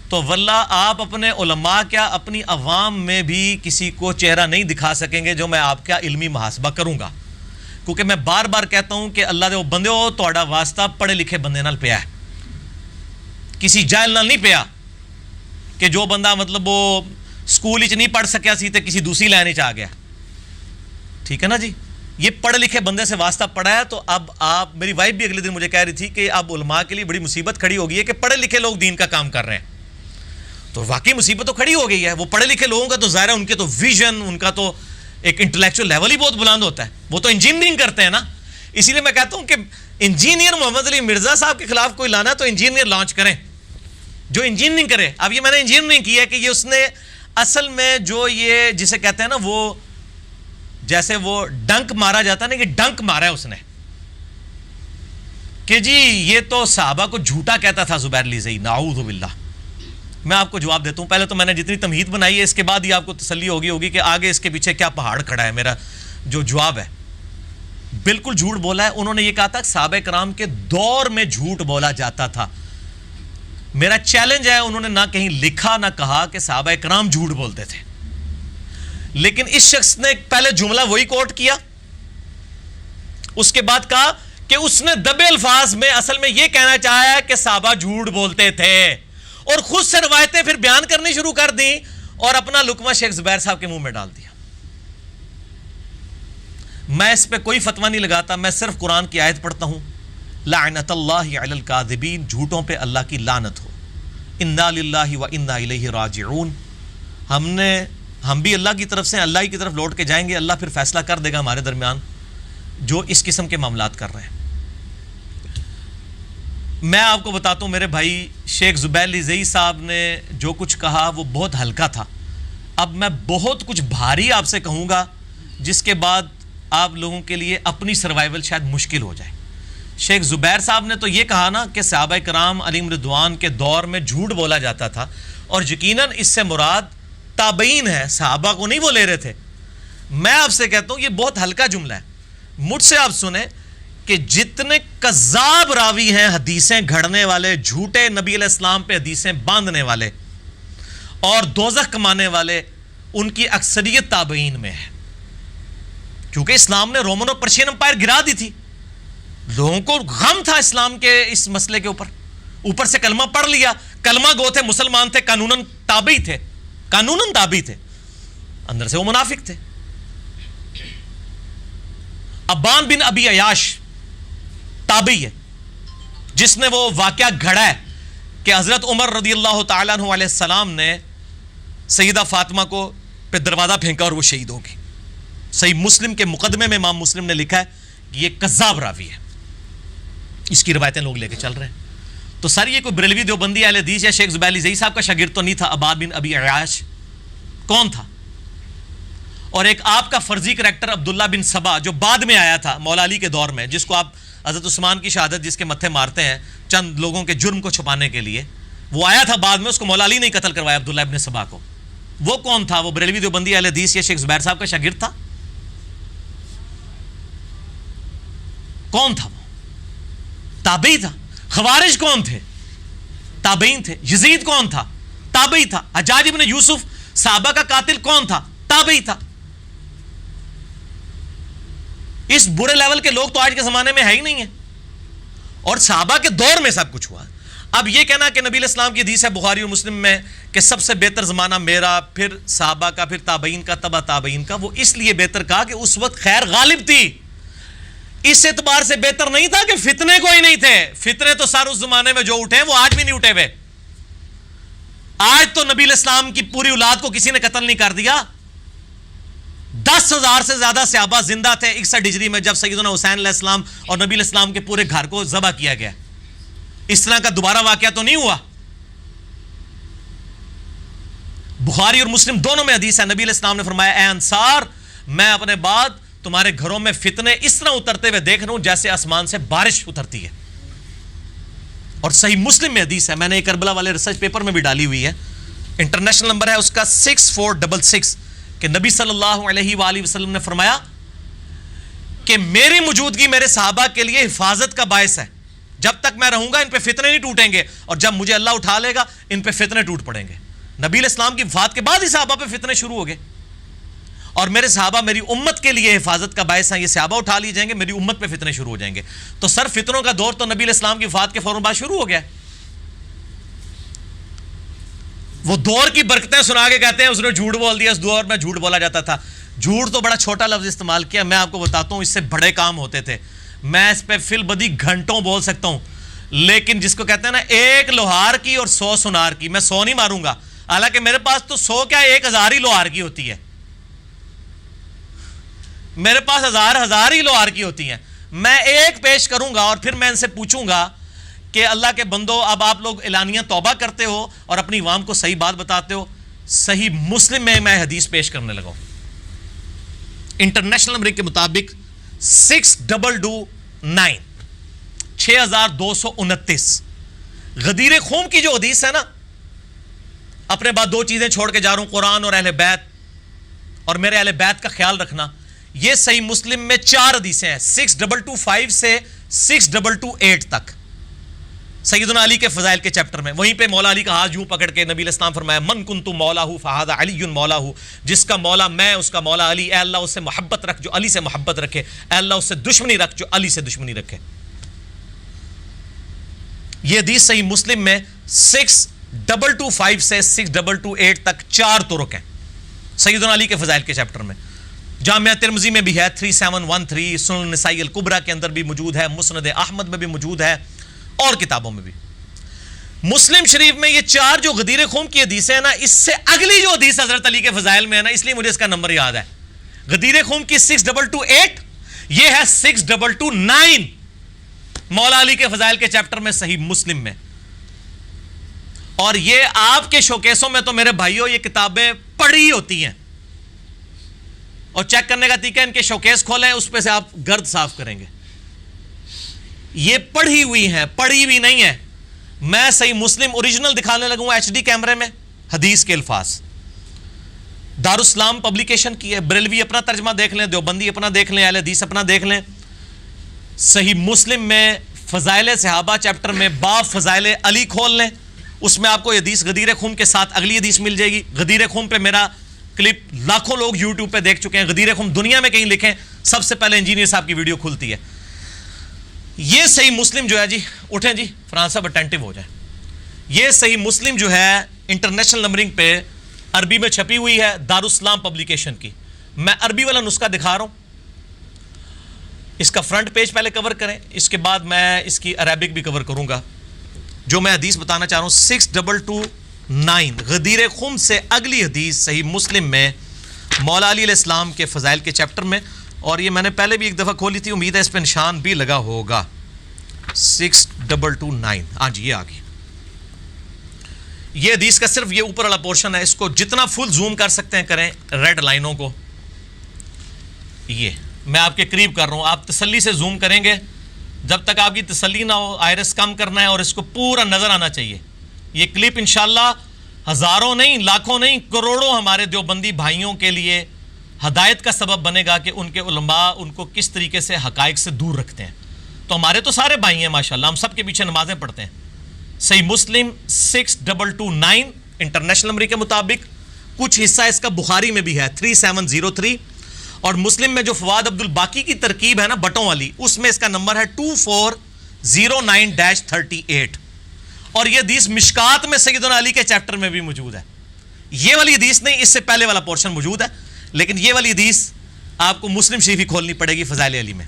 تو واللہ آپ اپنے علماء کیا اپنی عوام میں بھی کسی کو چہرہ نہیں دکھا سکیں گے جو میں آپ کا علمی محاسبہ کروں گا. کیونکہ میں بار بار کہتا ہوں کہ اللہ دے وہ بندے ہو تہاڈا واسطہ پڑھے لکھے بندے نال پیا ہے, کسی جاہل نال نہیں پیا کہ جو بندہ مطلب وہ سکول نہیں پڑھ سکیا سی تے کسی دوسری لائن آ گیا. ٹھیک ہے نا جی, یہ پڑھے لکھے بندے سے واسطہ پڑا ہے. تو اب آپ, میری وائف بھی اگلے دن مجھے کہہ رہی تھی کہ اب علماء کے لیے بڑی مصیبت کھڑی ہو گئی ہے کہ پڑھے لکھے لوگ دین کا کام کر رہے ہیں. تو واقعی مصیبت تو کھڑی ہو گئی ہے. وہ پڑھے لکھے لوگوں کا تو ظاہر ہے ان کے تو ویژن, ان کا تو ایک انٹلیکچوئل لیول ہی بہت بلند ہوتا ہے, وہ تو انجینئرنگ کرتے ہیں نا. اسی لیے میں کہتا ہوں کہ انجینئر محمد علی مرزا صاحب کے خلاف کوئی لانا تو انجینئر لانچ کریں جو انجینئرنگ کرے. اب یہ میں نے انجینئرنگ کی ہے کہ یہ اس نے اصل میں جو یہ جسے کہتے ہیں نا وہ جیسے وہ ڈنک مارا جاتا ہے نا, کہ ڈنک مارا ہے اس نے کہ جی یہ تو صحابہ کو جھوٹا کہتا تھا زبیر لزئی, نعوذ باللہ. میں آپ کو جواب دیتا ہوں, پہلے تو میں نے جتنی تمہید بنائی ہے اس کے بعد ہی آپ کو تسلی ہوگی کہ آگے اس کے پیچھے کیا پہاڑ کھڑا ہے. میرا جو جواب ہے بالکل جھوٹ بولا ہے. انہوں نے یہ کہا تھا کہ صحابہ کرام کے دور میں جھوٹ بولا جاتا تھا. میرا چیلنج ہے, انہوں نے نہ کہیں لکھا نہ کہا کہ صحابہ کرام جھوٹ بولتے تھے, لیکن اس شخص نے پہلے جملہ وہی کوٹ کیا اس کے بعد کہا کہ اس نے دبے الفاظ میں اصل میں یہ کہنا چاہا ہے کہ صحابہ جھوٹ بولتے تھے، اور خود سے روایتیں پھر بیان کرنی شروع کر دیں اور اپنا لقمہ شیخ زبیر صاحب کے منہ میں ڈال دیا۔ میں اس پہ کوئی فتویٰ نہیں لگاتا، میں صرف قرآن کی آیت پڑھتا ہوں، لعنت اللہ علی الکاذبین، جھوٹوں پہ اللہ کی لعنت ہو، انا للہ و انا الیہ راجعون، ہم بھی اللہ کی طرف سے اللہ ہی کی طرف لوٹ کے جائیں گے، اللہ پھر فیصلہ کر دے گا ہمارے درمیان جو اس قسم کے معاملات کر رہے ہیں۔ میں آپ کو بتاتا ہوں میرے بھائی، شیخ زبیر علی زئی صاحب نے جو کچھ کہا وہ بہت ہلکا تھا، اب میں بہت کچھ بھاری آپ سے کہوں گا جس کے بعد آپ لوگوں کے لیے اپنی سروائیول شاید مشکل ہو جائے۔ شیخ زبیر صاحب نے تو یہ کہا نا کہ صحابہ کرام علیہم رضوان کے دور میں جھوٹ بولا جاتا تھا، اور یقیناً اس سے مراد تابعین ہے، صحابہ کو نہیں وہ لے رہے تھے۔ میں آپ سے کہتا ہوں یہ بہت ہلکا جملہ ہے، مجھ سے آپ سنیں کہ جتنے کذاب راوی ہیں، حدیثیں گھڑنے والے، جھوٹے نبی علیہ السلام پہ حدیثیں باندھنے والے اور دوزخ کمانے والے، ان کی اکثریت تابعین میں ہے، کیونکہ اسلام نے رومن اور پرشین امپائر گرا دی تھی، لوگوں کو غم تھا اسلام کے اس مسئلے کے اوپر سے کلمہ پڑھ لیا، کلمہ گو تھے، مسلمان تھے، قانوناً تابعی تھے، قانوناً تابعی تھے، اندر سے وہ منافق تھے۔ ابان بن ابی عیاش تابعی ہے، جس نے وہ واقعہ گھڑا ہے کہ حضرت عمر رضی اللہ تعالیٰ عنہ علیہ السلام نے سیدہ فاطمہ کو پہ دروازہ پھینکا اور وہ شہید ہو گئی۔ صحیح مسلم کے مقدمے میں امام مسلم نے لکھا ہے کہ یہ کذاب راوی ہے، اس کی روایتیں لوگ لے کے چل رہے ہیں۔ تو سر یہ کوئی بریلوی دیوبندی اہل حدیث یا شیخ زبیر علی زئی صاحب کا شاگرد تو نہیں تھا؟ ابان بن ابی عیاش کون تھا؟ اور ایک آپ کا فرضی کریکٹر عبداللہ بن سبا جو بعد میں آیا تھا مولا علی کے دور میں، جس کو آپ حضرت عثمان کی شہادت جس کے متھے مارتے ہیں چند لوگوں کے جرم کو چھپانے کے لیے، وہ آیا تھا بعد میں، اس کو مولا علی نے قتل کروایا عبداللہ بن سبا کو۔ وہ کون تھا؟ وہ بریلوی دیوبندی اہل حدیث یا شیخ زبیر صاحب کا شاگرد تھا؟ کون تھا؟ وہ تابعی تھا۔ خوارج کون تھے؟ تابعین تھے۔ یزید کون تھا؟ تابعی تھا۔ حجاج ابن یوسف صحابہ کا قاتل کون تھا؟ تابعی تھا۔ اس برے لیول کے لوگ تو آج کے زمانے میں ہے ہی نہیں ہیں، اور صحابہ کے دور میں سب کچھ ہوا۔ اب یہ کہنا کہ نبی علیہ السلام کی حدیث ہے بخاری اور مسلم میں کہ سب سے بہتر زمانہ میرا، پھر صحابہ کا، پھر تابعین کا، تبع تابعین کا، وہ اس لیے بہتر کہا کہ اس وقت خیر غالب تھی۔ اس اعتبار سے بہتر نہیں تھا کہ فتنے کوئی نہیں تھے، فتنے تو سر اس زمانے میں جو اٹھے ہیں وہ آج بھی نہیں اٹھے ہوئے۔ آج تو نبی علیہ السلام کی پوری اولاد کو کسی نے قتل نہیں کر دیا۔ 10,000 سے زیادہ صحابہ زندہ تھے 61 ہجری میں جب سیدنا حسین علیہ السلام اور نبی علیہ السلام کے پورے گھر کو ذبح کیا گیا۔ اس طرح کا دوبارہ واقعہ تو نہیں ہوا۔ بخاری اور مسلم دونوں میں حدیث ہے، نبی علیہ السلام نے فرمایا اے انصار، میں اپنے بعد تمہارے گھروں میں فتنے اس طرح اترتے ہوئے دیکھ رہا ہوں جیسے آسمان سے بارش اترتی ہے۔ اور صحیح مسلم میں حدیث ہے، میں نے ایک کربلا والے ریسرچ پیپر میں بھی ڈالی ہوئی ہے، انٹرنیشنل نمبر ہے اس کا 6466، کہ نبی صلی اللہ علیہ وآلہ وسلم نے فرمایا کہ میری موجودگی میرے صحابہ کے لیے حفاظت کا باعث ہے، جب تک میں رہوں گا ان پہ فتنے نہیں ٹوٹیں گے، اور جب مجھے اللہ اٹھا لے گا ان پہ فتنے ٹوٹ پڑیں گے۔ نبی علیہ السلام کی وفات کے بعد ہی صحابہ پہ فتنے شروع ہو گئے، اور میرے صحابہ میری امت کے لیے حفاظت کا باعث ہیں، یہ صحابہ اٹھا لیے جائیں گے میری امت پہ فتنے شروع ہو جائیں گے۔ تو سر فتنوں کا دور تو نبی علیہ السلام کی وفات کے فوراً بعد شروع ہو گیا۔ وہ دور کی برکتیں سنا کے کہتے ہیں اس نے جھوٹ بول دیا، اس دور میں جھوٹ بولا جاتا تھا۔ جھوٹ تو بڑا چھوٹا لفظ استعمال کیا، میں آپ کو بتاتا ہوں اس سے بڑے کام ہوتے تھے۔ میں اس پہ فی البدی گھنٹوں بول سکتا ہوں، لیکن جس کو کہتے ہیں نا ایک لوہار کی اور 100 سونار کی، میں 100 نہیں ماروں گا، حالانکہ میرے پاس تو 100 کیا 1000 ہی لوہار کی ہوتی ہے، میرے پاس ہزار ہی لوہار کی ہوتی ہیں۔ میں ایک پیش کروں گا اور پھر میں ان سے پوچھوں گا کہ اللہ کے بندو، اب آپ لوگ اعلانیہ توبہ کرتے ہو اور اپنی عوام کو صحیح بات بتاتے ہو۔ صحیح مسلم میں حدیث پیش کرنے لگا ہوں، انٹرنیشنل نمبر کے مطابق 6229 6229 غدیر خون کی جو حدیث ہے نا، اپنے بعد 2 چیزیں چھوڑ کے جا رہا ہوں، قرآن اور اہل بیت، اور میرے اہل بیت کا خیال رکھنا۔ یہ صحیح مسلم میں 4 حدیثیں ہیں، 6225 سے 6228 تک، سیدنا علی کے فضائل کے چیپٹر میں، وہیں پہ مولا علی کا ہاتھ یوں پکڑ کے نبی علیہ السلام فرمایا من کنت مولا ہو فہذا علی مولا ہو، جس کا مولا میں اس کا مولا علی، اے اللہ اس سے محبت رکھ جو علی سے محبت رکھے، اے اللہ اس سے دشمنی رکھ جو علی سے دشمنی رکھے۔ یہ حدیث صحیح مسلم میں 6225 سے 6228 تک 4 طرق ہیں سیدنا علی کے فضائل کے چیپٹر میں۔ جامعہ ترمذی میں بھی ہے 3713، سنن نسائی الکبریٰ کے اندر بھی موجود ہے، مسند احمد میں بھی موجود ہے، اور کتابوں میں بھی۔ مسلم شریف میں یہ 4 جو غدیر خون کی حدیثیں ہیں نا، اس سے اگلی جو حدیث حضرت علی کے فضائل میں ہے نا، اس لیے مجھے اس کا نمبر یاد ہے۔ غدیر خون کی 6228، یہ ہے 6229 مولا علی کے فضائل کے چیپٹر میں صحیح مسلم میں۔ اور یہ آپ کے شوکیسوں میں تو میرے بھائیوں یہ کتابیں پڑھی ہوتی ہیں، اور چیک کرنے کا طریقہ ان کے شوکیس کھولیں، اس پہ سے آپ گرد صاف کریں گے۔ یہ پڑھی ہوئی ہیں، پڑھی ہوئی نہیں ہے۔ میں صحیح مسلم اوریجنل دکھانے لگوں HD کیمرے میں، حدیث کے الفاظ، دارالاسلام پبلیکیشن کی ہے، بریلوی اپنا ترجمہ دیکھ لیں، دیوبندی اپنا دیکھ لیں، اہل حدیث اپنا دیکھ لیں۔ صحیح مسلم میں فضائل صحابہ چیپٹر میں باب فضائل علی کھول لیں، اس میں آپ کو یہ حدیث غدیر خون کے ساتھ اگلی حدیث مل جائے گی۔ غدیر خون پہ میرا کلپ لاکھوں لوگ یوٹیوب پہ دیکھ چکے ہیں، غدیر خون دنیا میں کہیں لکھیں سب سے پہلے انجینئر صاحب کی ویڈیو کھلتی ہے۔ یہ صحیح مسلم جو ہے جی، اٹھیں جی فرانس صاحب اٹینٹیو ہو جائیں، یہ صحیح مسلم جو ہے انٹرنیشنل نمبرنگ پہ عربی میں چھپی ہوئی ہے، دارالاسلام پبلیکیشن کی۔ میں عربی والا نسخہ دکھا رہا ہوں، اس کا فرنٹ پیج پہلے کور کریں، اس کے بعد میں اس کی عربک بھی کور کروں گا۔ جو میں حدیث بتانا چاہ رہا ہوں 6229 غدیر خم سے اگلی حدیث صحیح مسلم میں مولا علی علیہ السلام کے فضائل کے چیپٹر میں، اور یہ میں نے پہلے بھی ایک دفعہ کھولی تھی، امید ہے اس پہ نشان بھی لگا ہوگا۔ 6229، ہاں جی یہ آ گئی۔ یہ حدیث کا صرف یہ اوپر والا پورشن ہے، اس کو جتنا فل زوم کر سکتے ہیں کریں، ریڈ لائنوں کو۔ یہ میں آپ کے قریب کر رہا ہوں، آپ تسلی سے زوم کریں گے، جب تک آپ کی تسلی نہ ہو آئرس کم کرنا ہے، اور اس کو پورا نظر آنا چاہیے۔ یہ کلپ انشاءاللہ ہزاروں نہیں، لاکھوں نہیں، کروڑوں ہمارے دیوبندی بھائیوں کے لیے ہدایت کا سبب بنے گا کہ ان کے علماء ان کو کس طریقے سے حقائق سے دور رکھتے ہیں۔ تو ہمارے تو سارے بھائی ہیں ماشاءاللہ، ہم سب کے پیچھے نمازیں پڑھتے ہیں۔ صحیح مسلم 6229 انٹرنیشنل نمبر کے مطابق، کچھ حصہ اس کا بخاری میں بھی ہے 3703، اور مسلم میں جو فواد عبد الباقی کی ترکیب ہے نا بٹوں والی، اس میں اس کا نمبر ہے 2409-38، اور یہ حدیث مشکات میں سیدنا علی کے چیپٹر میں بھی موجود ہے۔ یہ والی حدیث نہیں، اس سے پہلے والا پورشن موجود ہے، لیکن یہ والی حدیث آپ کو مسلم شریف ہی کھولنی پڑے گی فضائل علی میں۔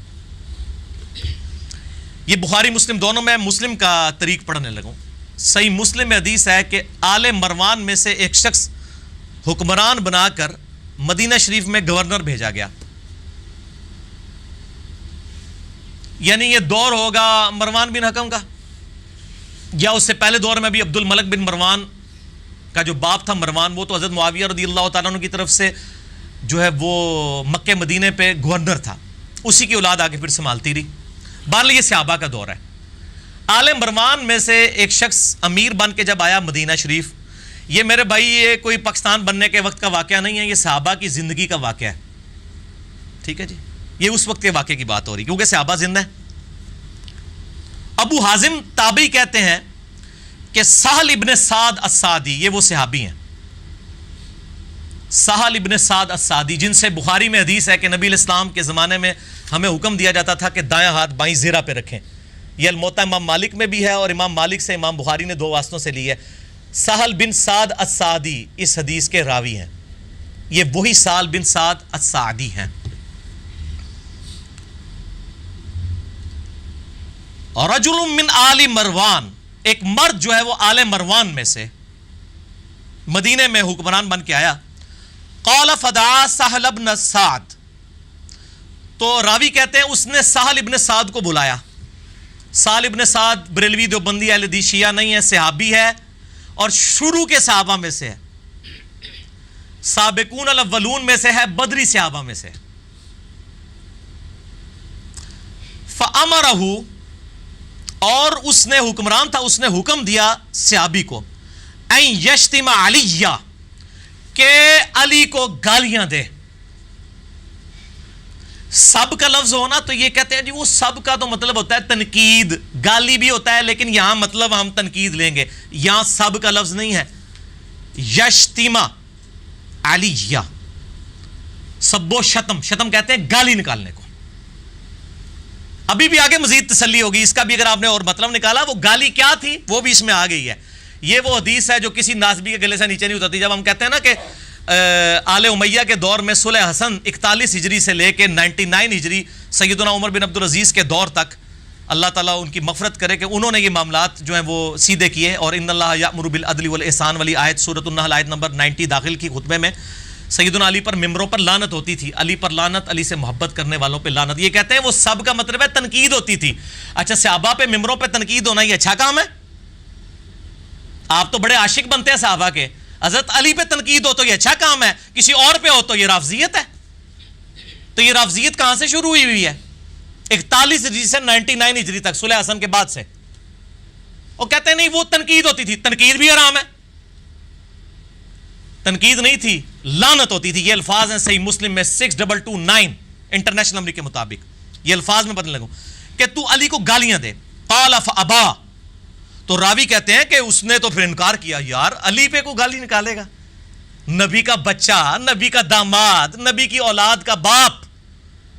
یہ بخاری مسلم دونوں میں مسلم کا طریق پڑھنے لگوں۔ صحیح مسلم میں حدیث ہے کہ آل مروان میں سے ایک شخص حکمران بنا کر مدینہ شریف میں گورنر بھیجا گیا، یعنی یہ دور ہوگا مروان بن حکم کا، یا اس سے پہلے دور میں بھی عبد الملک بن مروان کا جو باپ تھا مروان، وہ تو حضرت معاویہ رضی اللہ تعالیٰ عنہ کی طرف سے جو ہے وہ مکہ مدینے پہ گورنر تھا، اسی کی اولاد آگے پھر سنبھالتی رہی۔ بہرحال یہ صحابہ کا دور ہے۔ آل مروان میں سے ایک شخص امیر بن کے جب آیا مدینہ شریف، یہ میرے بھائی یہ کوئی پاکستان بننے کے وقت کا واقعہ نہیں ہے، یہ صحابہ کی زندگی کا واقعہ ہے، ٹھیک ہے جی، یہ اس وقت کے واقعے کی بات ہو رہی کیونکہ صحابہ زندہ ہیں۔ ابو حازم تابعی کہتے ہیں کہ سہل ابن سعد السعدی، یہ وہ صحابی ہیں سہل ابن سعد السعدی، جن سے بخاری میں حدیث ہے کہ نبی علیہ السلام کے زمانے میں ہمیں حکم دیا جاتا تھا کہ دائیں ہاتھ بائیں زیرہ پہ رکھیں۔ یہ الموطا امام مالک میں بھی ہے، اور امام مالک سے امام بخاری نے 2 واسطوں سے لی ہے۔ سہل بن سعد السعدی اس حدیث کے راوی ہیں، یہ وہی سہل بن سعد السعدی ہیں۔ رجل من آل مروان، ایک مرد جو ہے وہ آل مروان میں سے مدینے میں حکمران بن کے آیا۔ قال فدعا سہل ابن سعد، تو راوی کہتے ہیں اس نے سہل ابن سعد کو بلایا۔ سہل ابن سعد بریلوی دیوبندی اہل حدیث شیعہ نہیں ہے، صحابی ہے، اور شروع کے صحابہ میں سے ہے، سابقون الاولون میں سے ہے، بدری صحابہ میں سے۔ فامرہ، اور اس نے حکمران تھا، اس نے حکم دیا صحابی کو، ان یشتم علی، کہ علی کو گالیاں دے۔ سب کا لفظ ہونا تو یہ کہتے ہیں جی وہ سب کا تو مطلب ہوتا ہے تنقید، گالی بھی ہوتا ہے، لیکن یہاں مطلب ہم تنقید لیں گے، یہاں سب کا لفظ نہیں ہے. یشتیما علیہ، سب و شتم، شتم کہتے ہیں گالی نکالنے کو. ابھی بھی آگے مزید تسلی ہوگی اس کا بھی، اگر آپ نے اور مطلب نکالا وہ گالی کیا تھی وہ بھی اس میں آ گئی ہے. یہ وہ حدیث ہے جو کسی ناسبی کے گلے سے نیچے نہیں اترتی. جب ہم کہتے ہیں نا کہ آل امیہ کے دور میں صلح حسن 41 ہجری سے لے کے 99 ہجری سیدنا عمر بن عبدالعزیز کے دور تک، اللہ تعالیٰ ان کی مغفرت کرے کہ انہوں نے یہ معاملات جو ہیں وہ سیدھے کیے. اور ان اللہ یأمر بالعدل والاحسان والی آیت سورۃ النحل آیت نمبر 90 داخل کی. خطبے میں سیدنا علی پر ممبروں پر لعنت ہوتی تھی، علی پر لعنت، علی سے محبت کرنے والوں پہ لعنت. یہ کہتے ہیں وہ سب کا مطلب ہے تنقید ہوتی تھی. اچھا صحابہ پہ ممبروں پہ تنقید ہونا یہ اچھا کام ہے؟ آپ تو بڑے عاشق بنتے ہیں صحابہ کے، حضرت علی پہ تنقید ہو تو یہ اچھا کام ہے، کسی اور پہ ہو تو یہ رافضیت ہے. تو یہ رافضیت کہاں سے شروع ہوئی ہے؟ 41 ہجری سے 99 ہجری تک، صلح حسن کے بعد سے. اور کہتے ہیں نہیں وہ تنقید ہوتی تھی. تنقید بھی حرام ہے. تنقید نہیں تھی، لعنت ہوتی تھی. یہ الفاظ ہیں صحیح مسلم میں 6229 انٹرنیشنل نمبر کے مطابق. یہ الفاظ میں بدلنے لگوں کہ تو علی کو گالیاں دے. قال فابا، تو راوی کہتے ہیں کہ اس نے تو پھر انکار کیا. یار علی پہ کو گالی نکالے گا؟ نبی کا بچہ، نبی کا داماد، نبی کی اولاد کا باپ،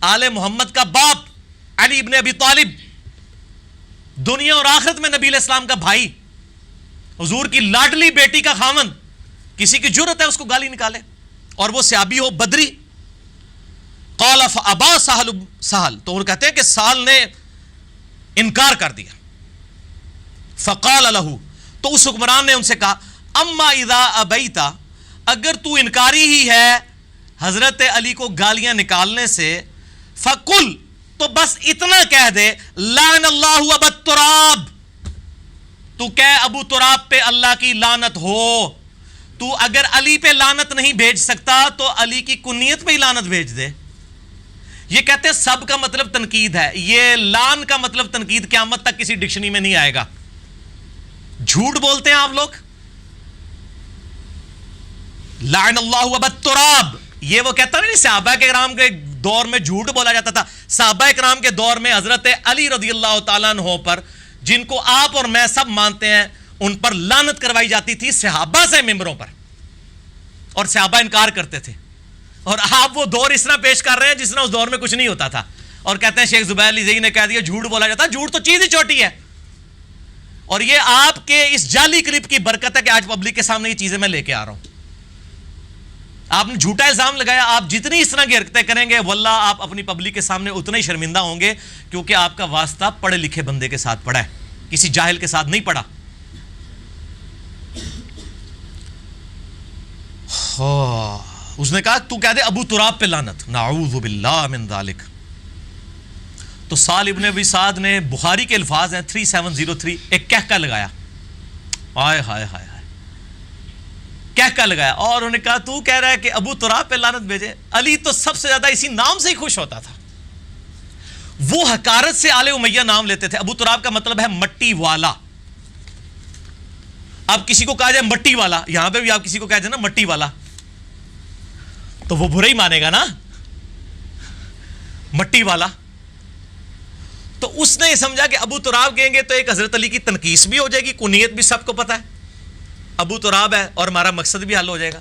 آل محمد کا باپ علی ابن ابی طالب، دنیا اور آخرت میں نبی علیہ السلام کا بھائی، حضور کی لاڈلی بیٹی کا خاوند، کسی کی جرت ہے اس کو گالی نکالے؟ اور وہ صحابی ہو بدری. قال فابا سہل، تو وہ کہتے ہیں کہ سہل نے انکار کر دیا. فقال له، تو اس حکمران نے ان سے کہا اما اذا ابیتا، اگر تو انکاری ہی ہے حضرت علی کو گالیاں نکالنے سے، فقل، تو بس اتنا کہہ دے لعن اللہ ابا تراب، تو کہہ ابو تراب پہ اللہ کی لعنت ہو. تو اگر علی پہ لعنت نہیں بھیج سکتا تو علی کی کنیت پہ ہی لعنت بھیج دے. یہ کہتے ہیں سب کا مطلب تنقید ہے. یہ لعن کا مطلب تنقید قیامت تک کسی ڈکشنری میں نہیں آئے گا. جھوٹ بولتے ہیں آپ لوگ. لعن اللہ ابا تراب، یہ وہ کہتا نہیں صحابہ کرام کے دور میں جھوٹ بولا جاتا تھا. صحابہ کرام کے دور میں حضرت علی رضی اللہ تعالیٰ عنہ پر، جن کو آپ اور میں سب مانتے ہیں، ان پر لعنت کروائی جاتی تھی صحابہ سے ممبروں پر، اور صحابہ انکار کرتے تھے. اور آپ وہ دور اس طرح پیش کر رہے ہیں جس طرح اس دور میں کچھ نہیں ہوتا تھا، اور کہتے ہیں شیخ زبیر علی زئی نے کہہ دیا جھوٹ بولا جاتا. جھوٹ تو چیز ہی چھوٹی ہے. اور یہ آپ کے اس جعلی کلپ کی برکت ہے کہ آج پبلک کے سامنے یہ چیزیں میں لے کے آ رہا ہوں. آپ نے جھوٹا الزام لگایا. آپ جتنی اس طرح کی حرکتیں کریں گے واللہ آپ اپنی پبلک کے سامنے اتنے ہی شرمندہ ہوں گے، کیونکہ آپ کا واسطہ پڑھے لکھے بندے کے ساتھ پڑا ہے، کسی جاہل کے ساتھ نہیں پڑا. اس نے کہا تو کہہ دے ابو تراب پہ لعنت، نعوذ باللہ من ذالک. تو سال ابن ابی سعد نے، بخاری کے الفاظ ہیں 3703، ایک کہکا لگایا. ہائے ہائے ہائے ہائے، کہکا لگایا. اور انہوں نے کہا تو کہہ رہا ہے کہ ابو تراب پہ لعنت بھیجے. علی تو سب سے زیادہ اسی نام سے ہی خوش ہوتا تھا. وہ حقارت سے آل امیہ نام لیتے تھے. ابو تراب کا مطلب ہے مٹی والا. اب کسی کو کہا جائے مٹی والا، یہاں پہ بھی آپ کسی کو کہہ جائے نا مٹی والا، تو وہ برا ہی مانے گا نا، مٹی والا. تو اس نے یہ سمجھا کہ ابو تراب کہیں گے تو ایک حضرت علی کی تنقیس بھی ہو جائے گی، کنیت بھی سب کو پتہ ہے، ابو تراب ہے، اور ہمارا مقصد بھی حل ہو جائے گا.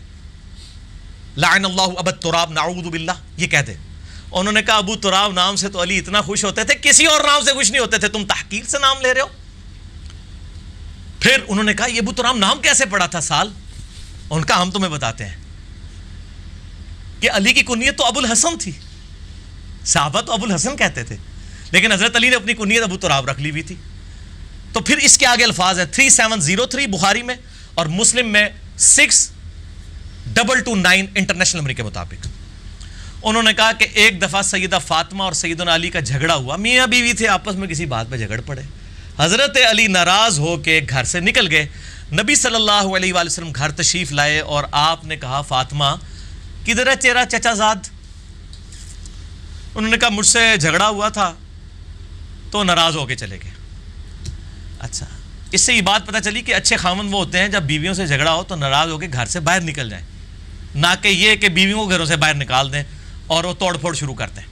لعن اللہ ابا تراب نعوذ باللہ، یہ کہتے. انہوں نے کہا ابو تراب نام سے تو علی اتنا خوش ہوتے تھے، کسی اور نام سے خوش نہیں ہوتے تھے، تم تحقیر سے نام لے رہے ہو. پھر انہوں نے کہا یہ ابو تراب نام کیسے پڑا تھا سال؟ ان کا ہم تمہیں بتاتے ہیں کہ علی کی کنیت تو ابو الحسن تھی. صحابہ تو ابو الحسن کہتے تھے، لیکن حضرت علی نے اپنی کنیت ابو تراب رکھ لی ہوئی تھی. تو پھر اس کے آگے الفاظ ہیں 3703 بخاری میں اور مسلم میں 6229 انٹرنیشنل نمبر کے مطابق. انہوں نے کہا کہ ایک دفعہ سیدہ فاطمہ اور سیدنا علی کا جھگڑا ہوا. میاں بیوی تھے، آپس میں کسی بات پہ جھگڑ پڑے. حضرت علی ناراض ہو کے گھر سے نکل گئے. نبی صلی اللہ علیہ وآلہ وسلم گھر تشریف لائے اور آپ نے کہا فاطمہ کدھر ہے تیرا چچا زاد؟ انہوں نے کہا مجھ سے جھگڑا ہوا تھا تو ناراض ہو کے چلے گئے. اچھا، اس سے یہ بات پتہ چلی کہ اچھے خاوند وہ ہوتے ہیں جب بیویوں سے جھگڑا ہو تو ناراض ہو کے گھر سے باہر نکل جائیں، نہ کہ یہ کہ بیویوں کو گھروں سے باہر نکال دیں اور وہ توڑ پھوڑ شروع کرتے ہیں.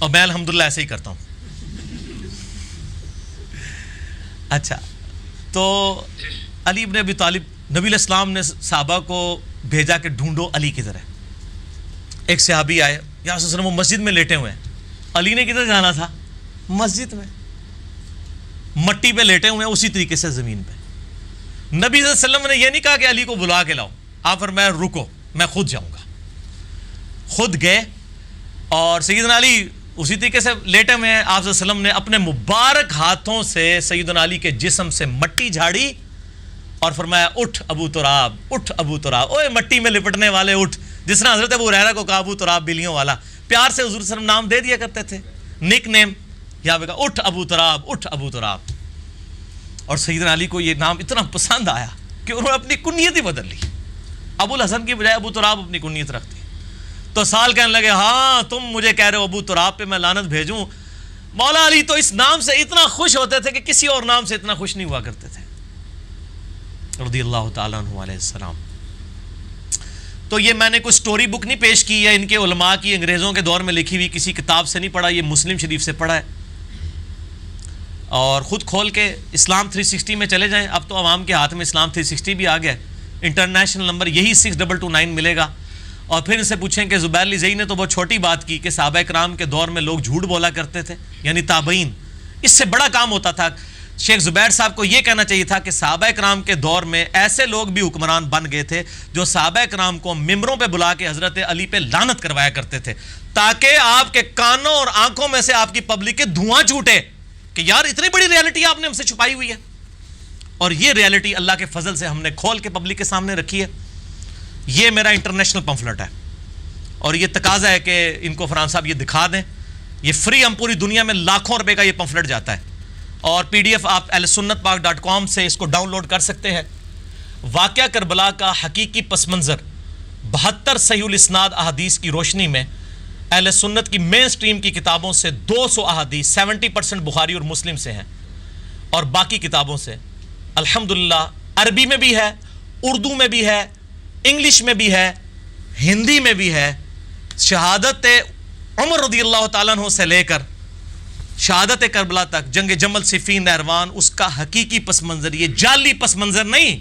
اور میں الحمدللہ ایسے ہی کرتا ہوں. اچھا، تو علی ابن ابی طالب، نبی علیہ السلام نے صحابہ کو بھیجا کہ ڈھونڈو علی کدھر ہے. ایک صحابی آئے، یا رسول اللہ وہ مسجد میں لیٹے ہوئے ہیں. علی نے کدھر جانا تھا؟ مسجد میں، مٹی پہ لیٹے ہوئے ہیں اسی طریقے سے زمین پہ. نبی صلی اللہ علیہ وسلم نے یہ نہیں کہا کہ علی کو بلا کے لاؤ، آپ فرمایا رکو میں خود جاؤں گا. خود گئے اور سیدنا علی اسی طریقے سے لیٹے ہوئے ہیں. آپ صلی اللہ علیہ وسلم نے اپنے مبارک ہاتھوں سے سیدنا علی کے جسم سے مٹی جھاڑی اور فرمایا اٹھ ابو تراب، اٹھ ابو تراب، اوے مٹی میں لپٹنے والے اٹھ. جس طرح حضرت ابو ہریرہ کو کہا ابو تراب بلیوں والا، پیار سے حضور صلی اللہ علیہ وسلم نام دے دیا کرتے تھے، نک نیم. یہاں پہ کہا اٹھ ابو تراب، اٹھ ابو تراب. اور سیدنا علی کو یہ نام اتنا پسند آیا کہ انہوں نے اپنی کنیت ہی بدل لی. ابو الحسن کی بجائے ابو تراب اپنی کنیت رکھتی. تو سال کہنے لگے ہاں تم مجھے کہہ رہے ہو ابو تراب پہ میں لعنت بھیجوں. مولا علی تو اس نام سے اتنا خوش ہوتے تھے کہ کسی اور نام سے اتنا خوش نہیں ہوا کرتے تھے رضی اللہ تعالیٰ عنہ علیہ السلام. تو یہ میں نے کوئی سٹوری بک نہیں پیش کی ہے ان کے علماء کی، انگریزوں کے دور میں لکھی ہوئی کسی کتاب سے نہیں پڑھا، یہ مسلم شریف سے پڑھا ہے. اور خود کھول کے اسلام 360 میں چلے جائیں. اب تو عوام کے ہاتھ میں اسلام 360 بھی آ گیا. انٹرنیشنل نمبر یہی 6229 ملے گا. اور پھر ان سے پوچھیں کہ زبیر لزئی نے تو بہت چھوٹی بات کی کہ صحابہ کرام کے دور میں لوگ جھوٹ بولا کرتے تھے، یعنی تابعین. اس سے بڑا کام ہوتا تھا. شیخ زبیر صاحب کو یہ کہنا چاہیے تھا کہ صحابہ کرام کے دور میں ایسے لوگ بھی حکمران بن گئے تھے جو صحابہ کرام کو ممبروں پہ بلا کے حضرت علی پہ لعنت کروایا کرتے تھے، تاکہ آپ کے کانوں اور آنکھوں میں سے آپ کی پبلک کے دھواں چھوٹے کہ یار اتنی بڑی ریالٹی آپ نے ہم سے چھپائی ہوئی ہے. اور یہ ریالٹی اللہ کے فضل سے ہم نے کھول کے پبلک کے سامنے رکھی ہے. یہ میرا انٹرنیشنل پمفلٹ ہے اور یہ تقاضا ہے کہ ان کو فرحان صاحب یہ دکھا دیں. یہ فری، ہم پوری دنیا میں لاکھوں روپے کا یہ پمفلٹ جاتا ہے. اور PDF آپ ahlsunnatpak.com سے اس کو ڈاؤن لوڈ کر سکتے ہیں. واقعہ کربلا کا حقیقی پس منظر 72 صحیح الاسناد احادیث کی روشنی میں اہل سنت کی مین سٹریم کی کتابوں سے 200 احادیث 70% بخاری اور مسلم سے ہیں اور باقی کتابوں سے الحمدللہ عربی میں بھی ہے، اردو میں بھی ہے، انگلش میں بھی ہے، ہندی میں بھی ہے. شہادت عمر رضی اللہ تعالیٰ عنہ سے لے کر شہادت کربلا تک، جنگ جمل، صفین، نہروان، اس کا حقیقی پس منظر، یہ جعلی پس منظر نہیں،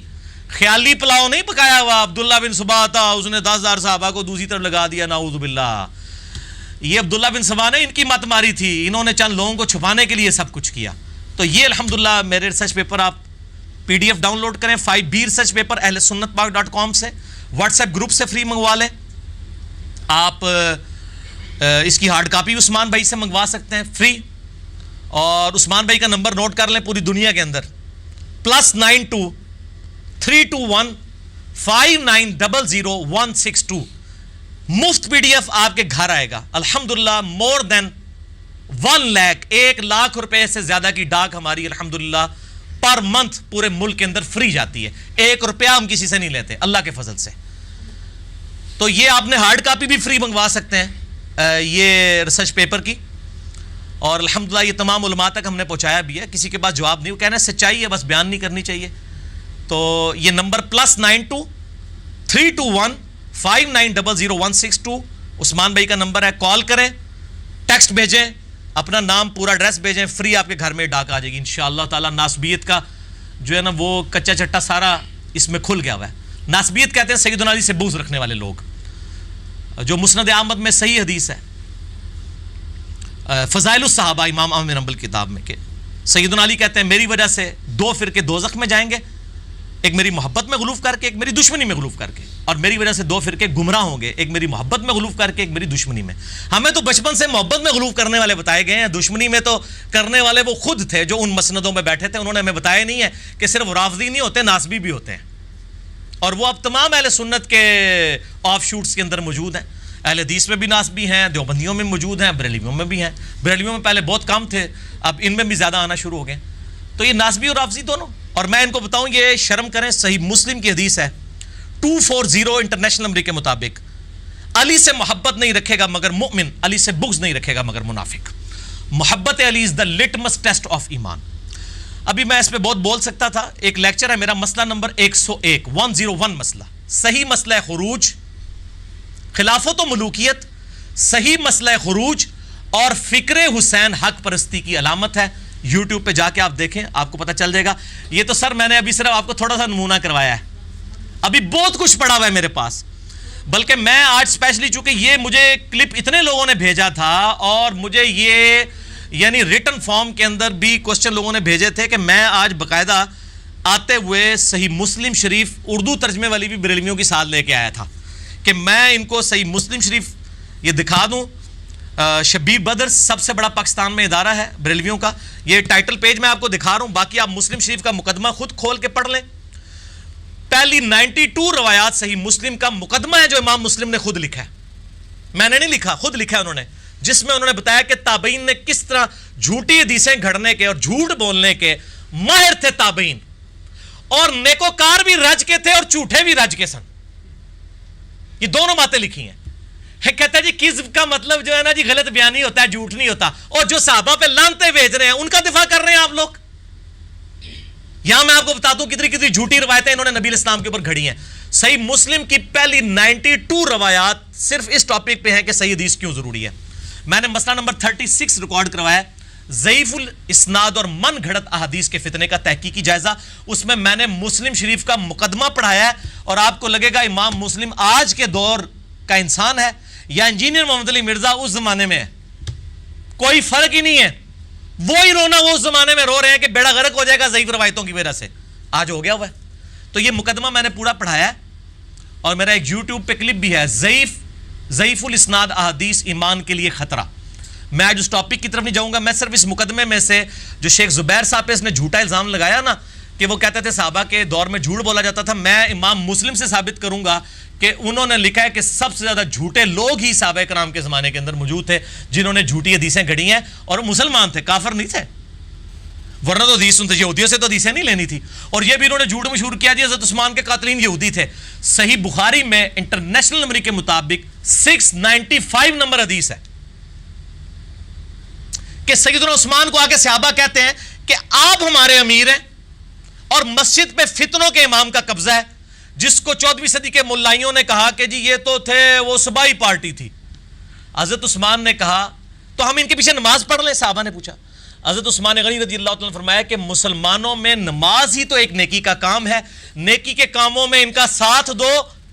خیالی پلاؤ نہیں پکایا ہوا. عبداللہ بن سبا تھا، اس نے 10,000 صحابہ کو دوسری طرف لگا دیا، نعوذ باللہ. یہ عبداللہ بن سبا نے ان کی مت ماری تھی، انہوں نے چند لوگوں کو چھپانے کے لیے سب کچھ کیا. تو یہ الحمدللہ میرے ریسرچ پیپر آپ PDF ڈاؤن لوڈ کریں 5B ریسرچ پیپر ahlsunnatpak.com سے. واٹس ایپ گروپ سے فری منگوا لیں. آپ اس کی ہارڈ کاپی عثمان بھائی سے منگوا سکتے ہیں فری. اور عثمان بھائی کا نمبر نوٹ کر لیں پوری دنیا کے اندر، +92 321 59000162. مفت PDF آپ کے گھر آئے گا الحمدللہ. مور دین 1 لاکھ روپے سے زیادہ کی ڈاک ہماری الحمدللہ پر منتھ پورے ملک کے اندر فری جاتی ہے. 1 روپیہ ہم کسی سے نہیں لیتے اللہ کے فضل سے. تو یہ آپ نے ہارڈ کاپی بھی فری منگوا سکتے ہیں یہ ریسرچ پیپر کی. اور الحمدللہ یہ تمام علماء تک ہم نے پہنچایا بھی ہے. کسی کے پاس جواب نہیں، وہ کہنا سچائی ہے بس بیان نہیں کرنی چاہیے. تو یہ نمبر +92 321 59000162 عثمان بھائی کا نمبر ہے. کال کریں، ٹیکسٹ بھیجیں، اپنا نام پورا ایڈریس بھیجیں، فری آپ کے گھر میں ڈاک آ جائے گی انشاءاللہ تعالیٰ. ناسبیت کا جو ہے نا وہ کچا چٹا سارا اس میں کھل گیا ہوا ہے. ناسبیت کہتے ہیں سیدنا علی سے بغض رکھنے والے لوگ. جو مسند احمد میں صحیح حدیث ہے فضائل الصحابہ امام احمد بن حنبل کتاب میں کہ سیدنا علی کہتے ہیں میری وجہ سے 2 فرقے دوزخ میں جائیں گے، ایک میری محبت میں غلوف کر کے، ایک میری دشمنی میں غلوف کر کے. اور میری وجہ سے 2 فرقے گمراہ ہوں گے، ایک میری محبت میں غلوف کر کے، ایک میری دشمنی میں. ہمیں تو بچپن سے محبت میں غلوف کرنے والے بتائے گئے ہیں، دشمنی میں تو کرنے والے وہ خود تھے جو ان مسندوں میں بیٹھے تھے. انہوں نے ہمیں بتایا نہیں ہے کہ صرف رافضی نہیں ہوتے، ناسبی بھی ہوتے ہیں. اور وہ اب تمام اہل سنت کے آف شوٹس کے اندر موجود ہیں. اہل حدیث میں بھی ناسبی ہیں، دیوبندیوں میں موجود ہیں، بریلویوں میں بھی ہیں. بریلویوں میں پہلے بہت کم تھے، اب ان میں بھی زیادہ آنا شروع ہو گئے. تو یہ ناسبی اور رافضی دونوں. اور میں ان کو بتاؤں یہ شرم کریں، صحیح مسلم کی حدیث ہے 240 انٹرنیشنل نمبر کے مطابق علی سے محبت نہیں رکھے گا مگر مومن، علی سے بغض نہیں رکھے گا مگر منافق. محبت علی از دا لٹمس ٹیسٹ آف ایمان. ابھی میں اس پہ بہت بول سکتا تھا. ایک لیکچر ہے میرا، مسئلہ نمبر 101 مسئلہ، صحیح مسئلہ خروج، خلافت و ملوکیت، صحیح مسئلہ خروج اور فکر حسین حق پرستی کی علامت ہے. یوٹیوب پہ جا کے آپ دیکھیں, آپ کو پتہ چل جائے گا. یہ تو سر میں نے ابھی صرف آپ کو تھوڑا سا نمونہ کروایا ہے, ابھی بہت کچھ پڑا ہوا ہے میرے پاس. بلکہ میں آج اسپیشلی چونکہ یہ مجھے کلپ اتنے لوگوں نے بھیجا تھا اور مجھے یہ یعنی ریٹن فارم کے اندر بھی کوسچن لوگوں نے بھیجے تھے کہ میں آج باقاعدہ آتے ہوئے صحیح مسلم شریف اردو ترجمے والی بھی بریلویوں کی ساتھ لے کے آیا تھا کہ میں ان کو صحیح مسلم شریف یہ دکھا دوں. شبیر بدر سب سے بڑا پاکستان میں ادارہ ہے بریلویوں کا. یہ ٹائٹل پیج میں آپ کو دکھا رہا ہوں, باقی آپ مسلم شریف کا مقدمہ خود کھول کے پڑھ لیں. پہلی 92 روایات صحیح مسلم کا مقدمہ ہے جو امام مسلم نے خود لکھا ہے, میں نے نہیں لکھا, خود لکھا ہے انہوں نے, جس میں انہوں نے بتایا کہ تابعین نے کس طرح جھوٹی حدیثیں گھڑنے کے اور جھوٹ بولنے کے ماہر تھے تابعین, اور نیکوکار بھی رج کے تھے اور جھوٹے بھی رج کے سن. یہ دونوں باتیں لکھی ہیں. کہتا ہے جی کذب کا مطلب جو ہے نا جی غلط بیانی ہوتا ہے, جھوٹ نہیں ہوتا. اور جو صحابہ پہ لانتے بھیج رہے ہیں ان کا دفاع کر رہے ہیں آپ لوگ. یہاں میں آپ کو بتاتا ہوں کتنی جھوٹی روایتیں انہوں نے نبی الاسلام کے اوپر گھڑی ہیں. صحیح مسلم کی پہلی 92 روایات صرف اس ٹاپک پہ ہیں کہ صحیح حدیث کیوں ضروری ہے. میں نے مسئلہ نمبر 36 ریکارڈ کروایا ہے, ضعیف الاسناد اور من گھڑت احادیث کے فتنے کا تحقیقی جائزہ. اس میں نے مسلم شریف کا مقدمہ پڑھایا ہے, اور آپ کو لگے گا امام مسلم آج کے دور کا انسان ہے یا انجینئر محمد علی مرزا اس زمانے میں ہے, کوئی فرق ہی نہیں ہے. وہی رونا وہ اس زمانے میں رو رہے ہیں کہ بیڑا غرق ہو جائے گا ضعیف روایتوں کی وجہ سے, آج ہو گیا ہوا ہے. تو یہ مقدمہ میں نے پورا پڑھایا ہے, اور میرا ایک یوٹیوب پہ کلپ بھی ہے, ضعیف الاسناد احادیث ایمان کے لیے خطرہ. میں آج اس ٹاپک کی طرف نہیں جاؤں گا, میں صرف اس مقدمے میں سے جو شیخ زبیر صاحب پہ اس نے جھوٹا الزام لگایا نا کہ وہ کہتے تھے صحابہ کے دور میں جھوٹ بولا جاتا تھا, میں امام مسلم سے ثابت کروں گا کہ انہوں نے لکھا ہے کہ سب سے زیادہ جھوٹے لوگ ہی صحابہ کرام کے زمانے کے اندر موجود تھے جنہوں نے جھوٹی حدیثیں گھڑی ہیں, اور مسلمان تھے, کافر نہیں تھے. ورنہ تو حدیث سنتے, یہودیوں سے تو حدیثیں نہیں لینی تھی. اور یہ بھی انہوں نے جھوٹ مشہور کیا جی حضرت عثمان کے قاتلین یہودی تھے. صحیح بخاری میں انٹرنیشنل نمبر کے مطابق 695 نمبر حدیث ہے کہ سیدنا عثمان کو آگے صحابہ کہتے ہیں کہ آپ ہمارے امیر ہیں اور مسجد پہ فتنوں کے امام کا قبضہ ہے, جس کو 14ویں صدی کے ملائیوں نے کہا کہ جی یہ تو تھے وہ صبائی پارٹی تھی. حضرت عثمان نے کہا تو ہم ان کے پیچھے نماز پڑھ لیں. صحابہ نے پوچھا. حضرت عثمان غنی رضی اللہ تعالیٰ نے فرمایا کہ مسلمانوں میں نماز ہی تو ایک نیکی کا کام ہے, نیکی کے کاموں میں ان کا ساتھ دو,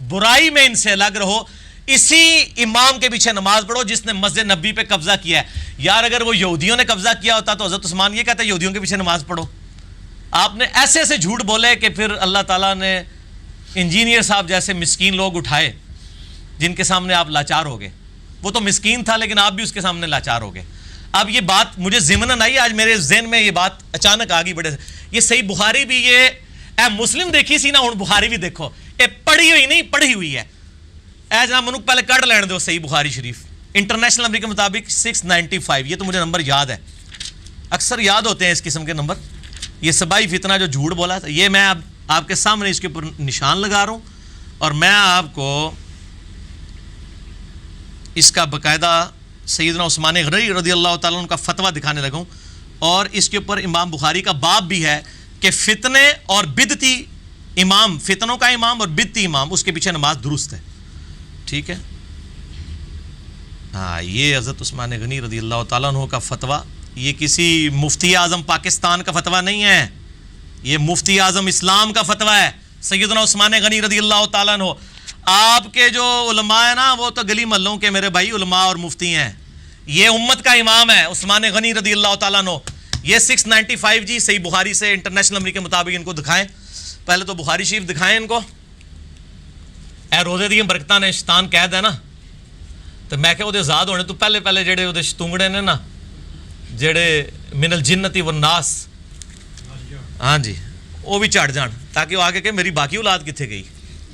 برائی میں ان سے الگ رہو, اسی امام کے پیچھے نماز پڑھو جس نے مسجد نبی پہ قبضہ کیا ہے. یار اگر وہ یہودیوں نے قبضہ کیا ہوتا تو حضرت عثمان یہ کہتا ہے یہودیوں کے پیچھے نماز پڑھو. آپ نے ایسے ایسے جھوٹ بولے کہ پھر اللہ تعالیٰ نے انجینئر صاحب جیسے مسکین لوگ اٹھائے جن کے سامنے آپ لاچار ہو گئے. وہ تو مسکین تھا لیکن آپ بھی اس کے سامنے لاچار ہو گئے. اب یہ بات مجھے ضمناً آئی, آج میرے ذہن میں یہ بات اچانک آ گئی بڑے. یہ صحیح بخاری بھی یہ اے مسلم دیکھی سی نا, ہوں بخاری بھی دیکھو, یہ پڑھی ہوئی نہیں پڑھی ہوئی ہے. اے جناب منوک پہلے کٹ لینے دو صحیح بخاری شریف انٹرنیشنل نمبر کے مطابق 695. یہ تو مجھے نمبر یاد ہے, اکثر یاد ہوتے ہیں اس قسم کے نمبر. یہ صبائی فتنہ جو جھوٹ بولا تھا, یہ میں اب آپ کے سامنے اس کے اوپر نشان لگا رہا ہوں, اور میں آپ کو اس کا باقاعدہ سیدنا عثمان غنی رضی اللہ تعالیٰ عنہ کا فتویٰ دکھانے لگا ہوں, اور اس کے اوپر امام بخاری کا باب بھی ہے کہ فتنے اور بدعتی امام, فتنوں کا امام اور بدعتی امام, اس کے پیچھے نماز درست ہے. ٹھیک ہے, ہاں یہ حضرت عثمان غنی رضی اللہ تعالیٰ عنہ کا فتویٰ, یہ کسی مفتی اعظم پاکستان کا فتویٰ نہیں ہے, یہ مفتی اعظم اسلام کا فتویٰ ہے سیدنا عثمان غنی رضی اللہ تعالیٰ عنہ. آپ کے جو علماء ہیں نا وہ تو گلی محلوں کے میرے بھائی علماء اور مفتی ہیں, یہ امت کا امام ہے عثمان غنی رضی اللہ تعالیٰ عنہ. یہ 695 جی صحیح بخاری سے انٹرنیشنل نمبر کے مطابق ان کو دکھائیں. پہلے تو بخاری شریف دکھائیں ان کو. اے روزے دی برکتاں نے شیطان قید ہے نا, تو میں کہ وہ آزاد ہونے تو پہلے جڑے وہ شتونگڑے نے نا جڑے من الجنتی والناس, ہاں جی وہ بھی چڑھ جان تاکہ وہ آگے کہ میری باقی اولاد کتنے گئی,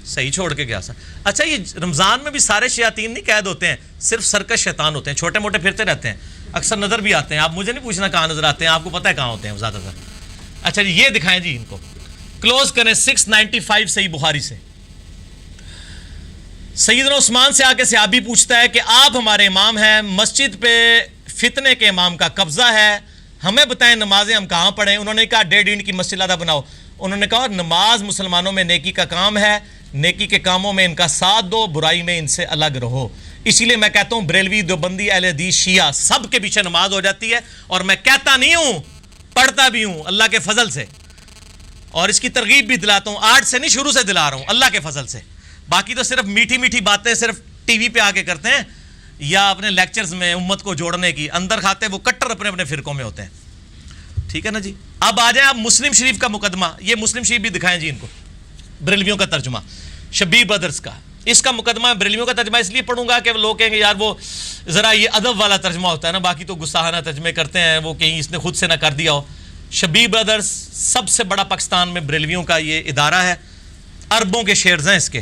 صحیح چھوڑ کے گیا سا. اچھا یہ رمضان میں بھی سارے شیاطین نہیں قید ہوتے ہیں, صرف سرکش شیطان ہوتے ہیں, چھوٹے موٹے پھرتے رہتے ہیں, اکثر نظر بھی آتے ہیں. آپ مجھے نہیں پوچھنا کہاں نظر آتے ہیں, آپ کو پتہ ہے کہاں ہوتے ہیں زیادہ تر. اچھا جی یہ دکھائیں جی, ان کو کلوز کریں 695 صحیح بخاری سے. سیدنا عثمان سے آ کے صحابی پوچھتا ہے کہ آپ ہمارے امام ہیں, مسجد پہ فتنے کے امام کا قبضہ ہے, ہمیں بتائیں نمازیں ہم کہاں پڑھیں. انہوں نے کہا 1.5 اینٹ کی مسجد زیادہ بناؤ. انہوں نے کہا نماز مسلمانوں میں نیکی کا کام ہے, نیکی کے کاموں میں ان کا ساتھ دو، برائی میں ان سے الگ رہو. اسی لیے میں کہتا ہوں بریلوی، دیوبندی، اہل حدیث، شیعہ سب کے پیچھے نماز ہو جاتی ہے، اور میں کہتا نہیں ہوں، پڑھتا بھی ہوں اللہ کے فضل سے، اور اس کی ترغیب بھی دلاتا ہوں. آج سے نہیں، شروع سے دلا رہا ہوں اللہ کے فضل سے. باقی تو صرف میٹھی میٹھی باتیں صرف ٹی وی پہ آ کے کرتے ہیں یا اپنے لیکچرز میں امت کو جوڑنے کی، اندر کھاتے وہ کٹر اپنے اپنے فرقوں میں ہوتے ہیں. ٹھیک ہے نا جی. اب آ جائیں آپ مسلم شریف کا مقدمہ. یہ مسلم شریف بھی دکھائیں جی ان کو، بریلویوں کا ترجمہ شبیر بردرز کا. اس کا مقدمہ بریلویوں کا ترجمہ اس لیے پڑھوں گا کہ لوگ کہیں گے یار وہ ذرا یہ ادب والا ترجمہ ہوتا ہے نا، باقی تو گستاخانہ ترجمے کرتے ہیں، وہ کہیں اس نے خود سے نہ کر دیا ہو. شبیر بردرز سب سے بڑا پاکستان میں بریلویوں کا یہ ادارہ ہے، اربوں کے شیئرز ہیں اس کے،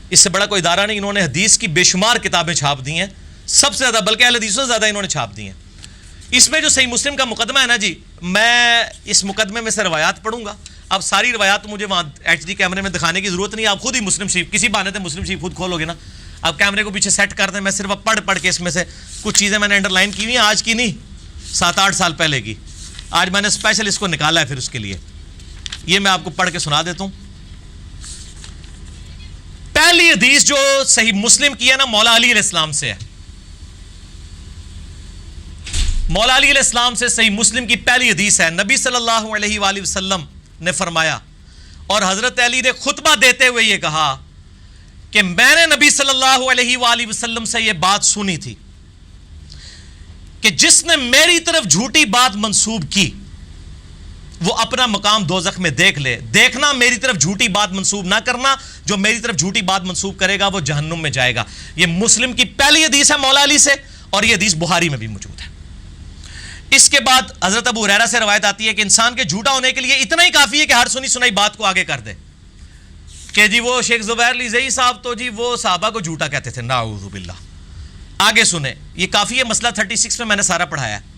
اس سے بڑا کوئی ادارہ نہیں. انہوں نے حدیث کی بے شمار کتابیں چھاپ دی ہیں، سب سے زیادہ، بلکہ اہل حدیثوں سے زیادہ انہوں نے چھاپ دی ہیں. اس میں جو صحیح مسلم کا مقدمہ ہے نا جی، میں اس مقدمے میں سے روایات پڑھوں گا. اب ساری روایات مجھے وہاں ایچ ڈی کیمرے میں دکھانے کی ضرورت نہیں، آپ خود ہی مسلم شریف کسی بہانے سے مسلم شریف خود کھولو گے نا، آپ کیمرے کو پیچھے سیٹ کر دیں. میں صرف اب پڑھ کے اس میں سے کچھ چیزیں میں نے انڈر لائن کی ہوئی ہیں، آج کی نہیں، 7-8 سال پہلے کی. آج میں نے اسپیشل اس کو نکالا ہے پھر اس کے لیے. یہ میں آپ کو پڑھ کے سنا دیتا ہوں. پہلی حدیث جو صحیح مسلم کی ہے نا، مولا علی علیہ السلام سے ہے. مولا علی علیہ السلام سے صحیح مسلم کی پہلی حدیث ہے. نبی صلی اللہ علیہ وآلہ وسلم نے فرمایا، اور حضرت علی نے خطبہ دیتے ہوئے یہ کہا کہ میں نے نبی صلی اللہ علیہ وآلہ وسلم سے یہ بات سنی تھی کہ جس نے میری طرف جھوٹی بات منسوب کی وہ اپنا مقام دوزخ میں دیکھ لے. دیکھنا میری طرف جھوٹی بات منسوب نہ کرنا، جو میری طرف جھوٹی بات منسوب کرے گا وہ جہنم میں جائے گا. یہ مسلم کی پہلی حدیث ہے مولا علی سے، اور یہ حدیث بخاری میں بھی موجود ہے. اس کے بعد حضرت ابو ہریرہ سے روایت آتی ہے کہ انسان کے جھوٹا ہونے کے لیے اتنا ہی کافی ہے کہ ہر سنی سنائی بات کو آگے کر دے کہ جی وہ شیخ زبیر لیزئی صاحب تو جی وہ صحابہ کو جھوٹا کہتے تھے، نعوذ باللہ. آگے سنیں، یہ کافی ہے. مسئلہ 36 میں نے سارا پڑھایا ہے.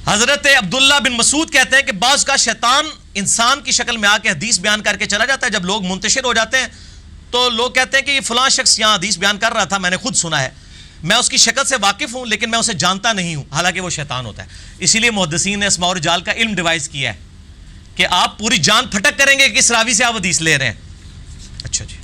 حضرت عبداللہ بن مسعود کہتے ہیں کہ بعض کا شیطان انسان کی شکل میں آ کے حدیث بیان کر کے چلا جاتا ہے. جب لوگ منتشر ہو جاتے ہیں تو لوگ کہتے ہیں کہ یہ فلاں شخص یہاں حدیث بیان کر رہا تھا، میں نے خود سنا ہے، میں اس کی شکل سے واقف ہوں لیکن میں اسے جانتا نہیں ہوں، حالانکہ وہ شیطان ہوتا ہے. اسی لیے محدثین نے اسماء و رجال کا علم ڈیوائز کیا ہے کہ آپ پوری جان پھٹک کریں گے کہ کس راوی سے آپ حدیث لے رہے ہیں. اچھا جی،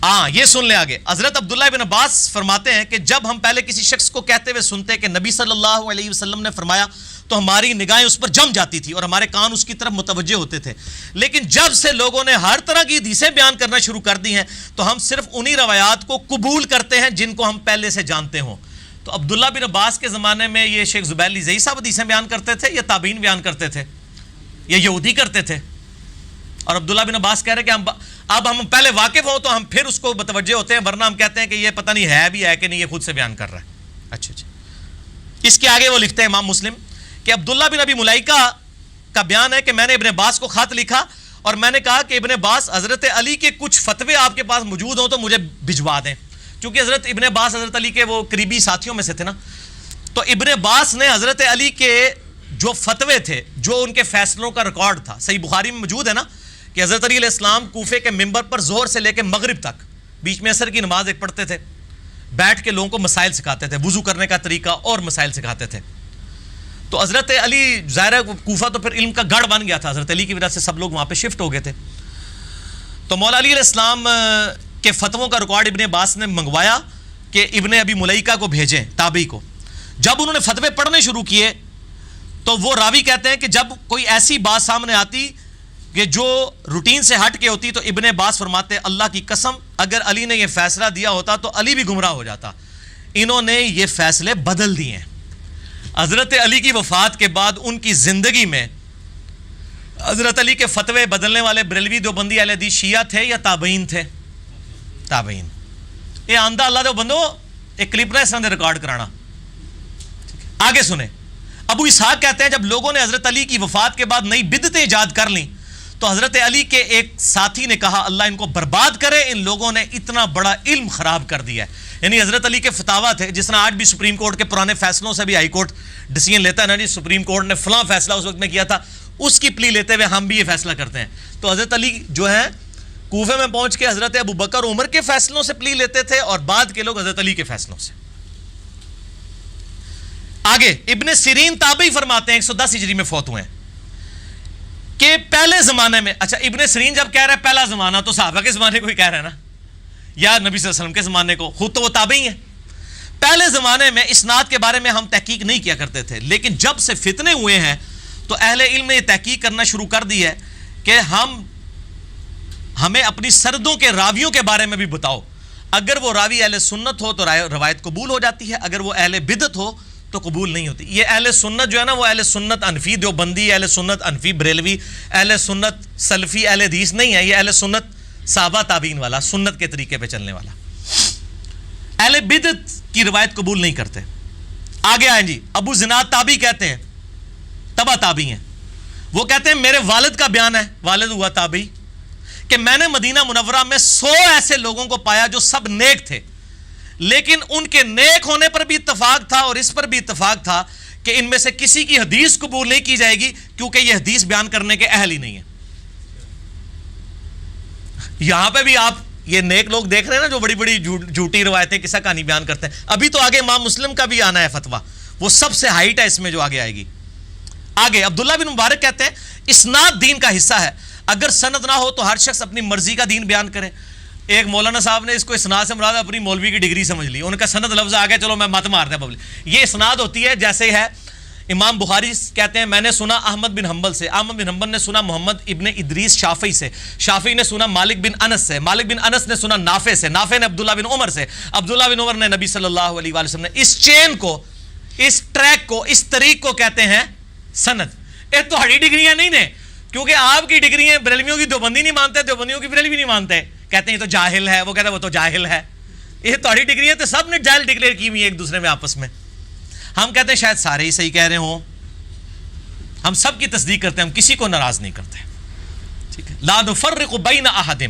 ہاں یہ سن لیں آگے. حضرت عبداللہ بن عباس فرماتے ہیں کہ جب ہم پہلے کسی شخص کو کہتے ہوئے سنتے کہ نبی صلی اللہ علیہ وسلم نے فرمایا تو ہماری نگاہیں اس پر جم جاتی تھی اور ہمارے کان اس کی طرف متوجہ ہوتے تھے. لیکن جب سے لوگوں نے ہر طرح کی حدیثیں بیان کرنا شروع کر دی ہیں تو ہم صرف انہی روایات کو قبول کرتے ہیں جن کو ہم پہلے سے جانتے ہوں. تو عبداللہ بن عباس کے زمانے میں یہ شیخ زبیر لیزئی صاحب حدیثیں بیان کرتے تھے یا تابعین بیان کرتے تھے یا یہودی کرتے تھے؟ اور عبداللہ بن عباس کہہ رہے کہ اب ہم پہلے واقف ہوں تو ہم پھر اس کو متوجہ ہوتے ہیں، ورنہ ہم کہتے ہیں کہ یہ پتہ نہیں ہے بھی ہے کہ نہیں، یہ خود سے بیان کر رہا ہے. اچھا اچھا. اس کے آگے وہ لکھتے ہیں امام مسلم کہ عبداللہ بن ابی ملائکہ کا بیان ہے کہ میں نے ابن عباس کو خط لکھا اور میں نے کہا کہ ابن عباس حضرت علی کے کچھ فتوے آپ کے پاس موجود ہوں تو مجھے بھجوا دیں. چونکہ حضرت ابن عباس حضرت علی کے وہ قریبی ساتھیوں میں سے تھے نا، تو ابن عباس نے حضرت علی کے جو فتوے تھے، جو ان کے فیصلوں کا ریکارڈ تھا، صحیح بخاری میں موجود ہے نا کہ حضرت علی علیہ السلام کوفے کے ممبر پر ظہر سے لے کے مغرب تک، بیچ میں عصر کی نماز ایک پڑھتے تھے، بیٹھ کے لوگوں کو مسائل سکھاتے تھے، وضو کرنے کا طریقہ اور مسائل سکھاتے تھے. تو حضرت علی ظاہر کوفہ تو پھر علم کا گڑھ بن گیا تھا، حضرت علی کی وجہ سے سب لوگ وہاں پہ شفٹ ہو گئے تھے. تو مولا علی علیہ السلام کے فتووں کا ریکارڈ ابن عباس نے منگوایا کہ ابن ابی ملیکہ کو بھیجیں، تابعی کو. جب انہوں نے فتوے پڑھنے شروع کیے تو وہ راوی کہتے ہیں کہ جب کوئی ایسی بات سامنے آتی کہ جو روٹین سے ہٹ کے ہوتی تو ابن عباس فرماتے اللہ کی قسم اگر علی نے یہ فیصلہ دیا ہوتا تو علی بھی گمراہ ہو جاتا، انہوں نے یہ فیصلے بدل دیے ہیں. حضرت علی کی وفات کے بعد ان کی زندگی میں حضرت علی کے فتوے بدلنے والے بریلوی دیوبندی اہل حدیث شیعہ تھے یا تابعین تھے؟ تابعین. یہ آندہ اللہ دے بندو ایک کلپ نہ اس نے ریکارڈ کرانا. آگے سنیں، ابو اسحاق کہتے ہیں جب لوگوں نے حضرت علی کی وفات کے بعد نئی بدعتیں ایجاد کر لیں تو حضرت علی کے ایک ساتھی نے کہا اللہ ان کو برباد کرے، ان لوگوں نے اتنا بڑا علم خراب کر دیا ہے. یعنی حضرت علی کے فتاوا تھے، جس طرح آج بھی سپریم کورٹ کے پرانے فیصلوں سے بھی ہائی کورٹ ڈیسیژن لیتا ہے نا جی، سپریم کورٹ نے فلاں فیصلہ اس وقت میں کیا تھا، اس کی پلی لیتے ہوئے ہم بھی یہ فیصلہ کرتے ہیں. تو حضرت علی جو ہے کوفے میں پہنچ کے حضرت ابو بکر عمر کے فیصلوں سے پلی لیتے تھے اور بعد کے لوگ حضرت علی کے فیصلوں سے. آگے ابن سیرین تابعی فرماتے ہیں 110 ہجری میں فوت ہوئے ہیں کہ پہلے زمانے میں، اچھا ابن سیرین جب کہہ رہا ہے پہلا زمانہ تو صحابہ کے زمانے کو ہی کہہ رہا ہے نا، یا نبی صلی اللہ علیہ وسلم کے زمانے کو، خود تو وہ تابعی ہیں. پہلے زمانے میں اسناد کے بارے میں ہم تحقیق نہیں کیا کرتے تھے، لیکن جب سے فتنے ہوئے ہیں تو اہل علم نے یہ تحقیق کرنا شروع کر دی ہے کہ ہمیں اپنی سردوں کے راویوں کے بارے میں بھی بتاؤ. اگر وہ راوی اہل سنت ہو تو روایت قبول ہو جاتی ہے، اگر وہ اہل بدعت ہو تو قبول نہیں ہوتی. یہ اہل سنت جو ہے نا، وہ اہل سنت انفی دیوبندی، اہل سنت انفی بریلوی، اہل سنت سلفی اہل حدیث نہیں ہے. یہ اہل سنت صحابہ تابعین والا، سنت کے طریقے پہ چلنے والا. اہل بدعت کی روایت قبول نہیں کرتے. آگے آئیں جی، ابو زناد تابعی کہتے ہیں، تبع تابعی ہیں. وہ کہتے ہیں میرے والد کا بیان ہے، والد ہوا تابعی، کہ میں نے مدینہ منورہ میں 100 ایسے لوگوں کو پایا جو سب نیک تھے، لیکن ان کے نیک ہونے پر بھی اتفاق تھا اور اس پر بھی اتفاق تھا کہ ان میں سے کسی کی حدیث قبول نہیں کی جائے گی کیونکہ یہ حدیث بیان کرنے کے اہل ہی نہیں ہے. یہاں پہ بھی آپ یہ نیک لوگ دیکھ رہے ہیں نا جو بڑی بڑی جھوٹی روایتیں قصہ کہانی بیان کرتے ہیں. ابھی تو آگے امام مسلم کا بھی آنا ہے فتویٰ، وہ سب سے ہائٹ ہے اس میں جو آگے آئے گی. آگے عبداللہ بن مبارک کہتے ہیں اسناد دین کا حصہ ہے، اگر سند نہ ہو تو ہر شخص اپنی مرضی کا دین بیان کرے. ایک مولانا صاحب نے اس کو اسناد سے مراد اپنی مولوی کی ڈگری سمجھ لی، ان کا سند لفظ آ گیا چلو میں مت مار دیں پبلک. یہ اسناد ہوتی ہے جیسے ہے امام بخاری کہتے ہیں میں نے سنا احمد بن حنبل سے، احمد بن حنبل نے سنا محمد ابن ادریس شافعی سے، شافعی نے سنا مالک بن انس سے، مالک بن انس نے سنا نافع سے، نافع نے عبداللہ بن عمر سے، عبداللہ بن عمر نے نبی صلی اللہ علیہ وآلہ وسلم نے. اس چین کو، اس ٹریک کو، اس طریق کو کہتے ہیں سند. یہ تو ہڑی ڈگریاں نہیں نے، کیونکہ آپ کی ڈگریاں بریلویوں کی دیوبندی نہیں مانتے، دیوبندیوں کی بریلوی نہیں مانتے، کہتے ہیں یہ تو جاہل ہے، وہ کہتا ہے وہ تو جاہل ہے. یہ تو ہڑی ڈگریاں تو سب نے جاہل ڈکلیئر کی ہوئی ایک دوسرے میں آپس میں. ہم کہتے ہیں شاید سارے ہی صحیح کہہ رہے ہوں، ہم سب کی تصدیق کرتے ہیں، ہم کسی کو ناراض نہیں کرتے. ٹھیک ہے، لا نفرق بین احد،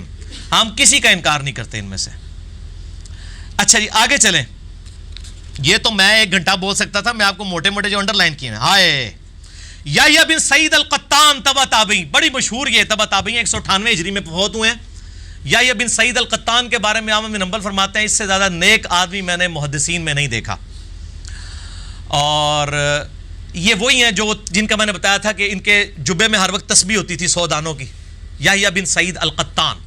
ہم کسی کا انکار نہیں کرتے ان میں سے. اچھا جی آگے چلیں. یہ تو میں 1 گھنٹہ بول سکتا تھا، میں آپ کو موٹے موٹے جو انڈر لائن کیے ہیں. ہائے یحییٰ بن سعید القطان تبع تابعی، بڑی مشہور یہ تبع تابعی 198 ہجری میں فوت ہوئے ہیں. یحییٰ بن سعید القطان کے بارے میں احمد بن حنبل فرماتے ہیں اس سے زیادہ نیک آدمی میں نے محدثین میں نہیں دیکھا. اور یہ وہی ہیں جو جن کا میں نے بتایا تھا کہ ان کے جبے میں ہر وقت تسبیح ہوتی تھی 100 دانوں کی. یحییٰ بن سعید القطان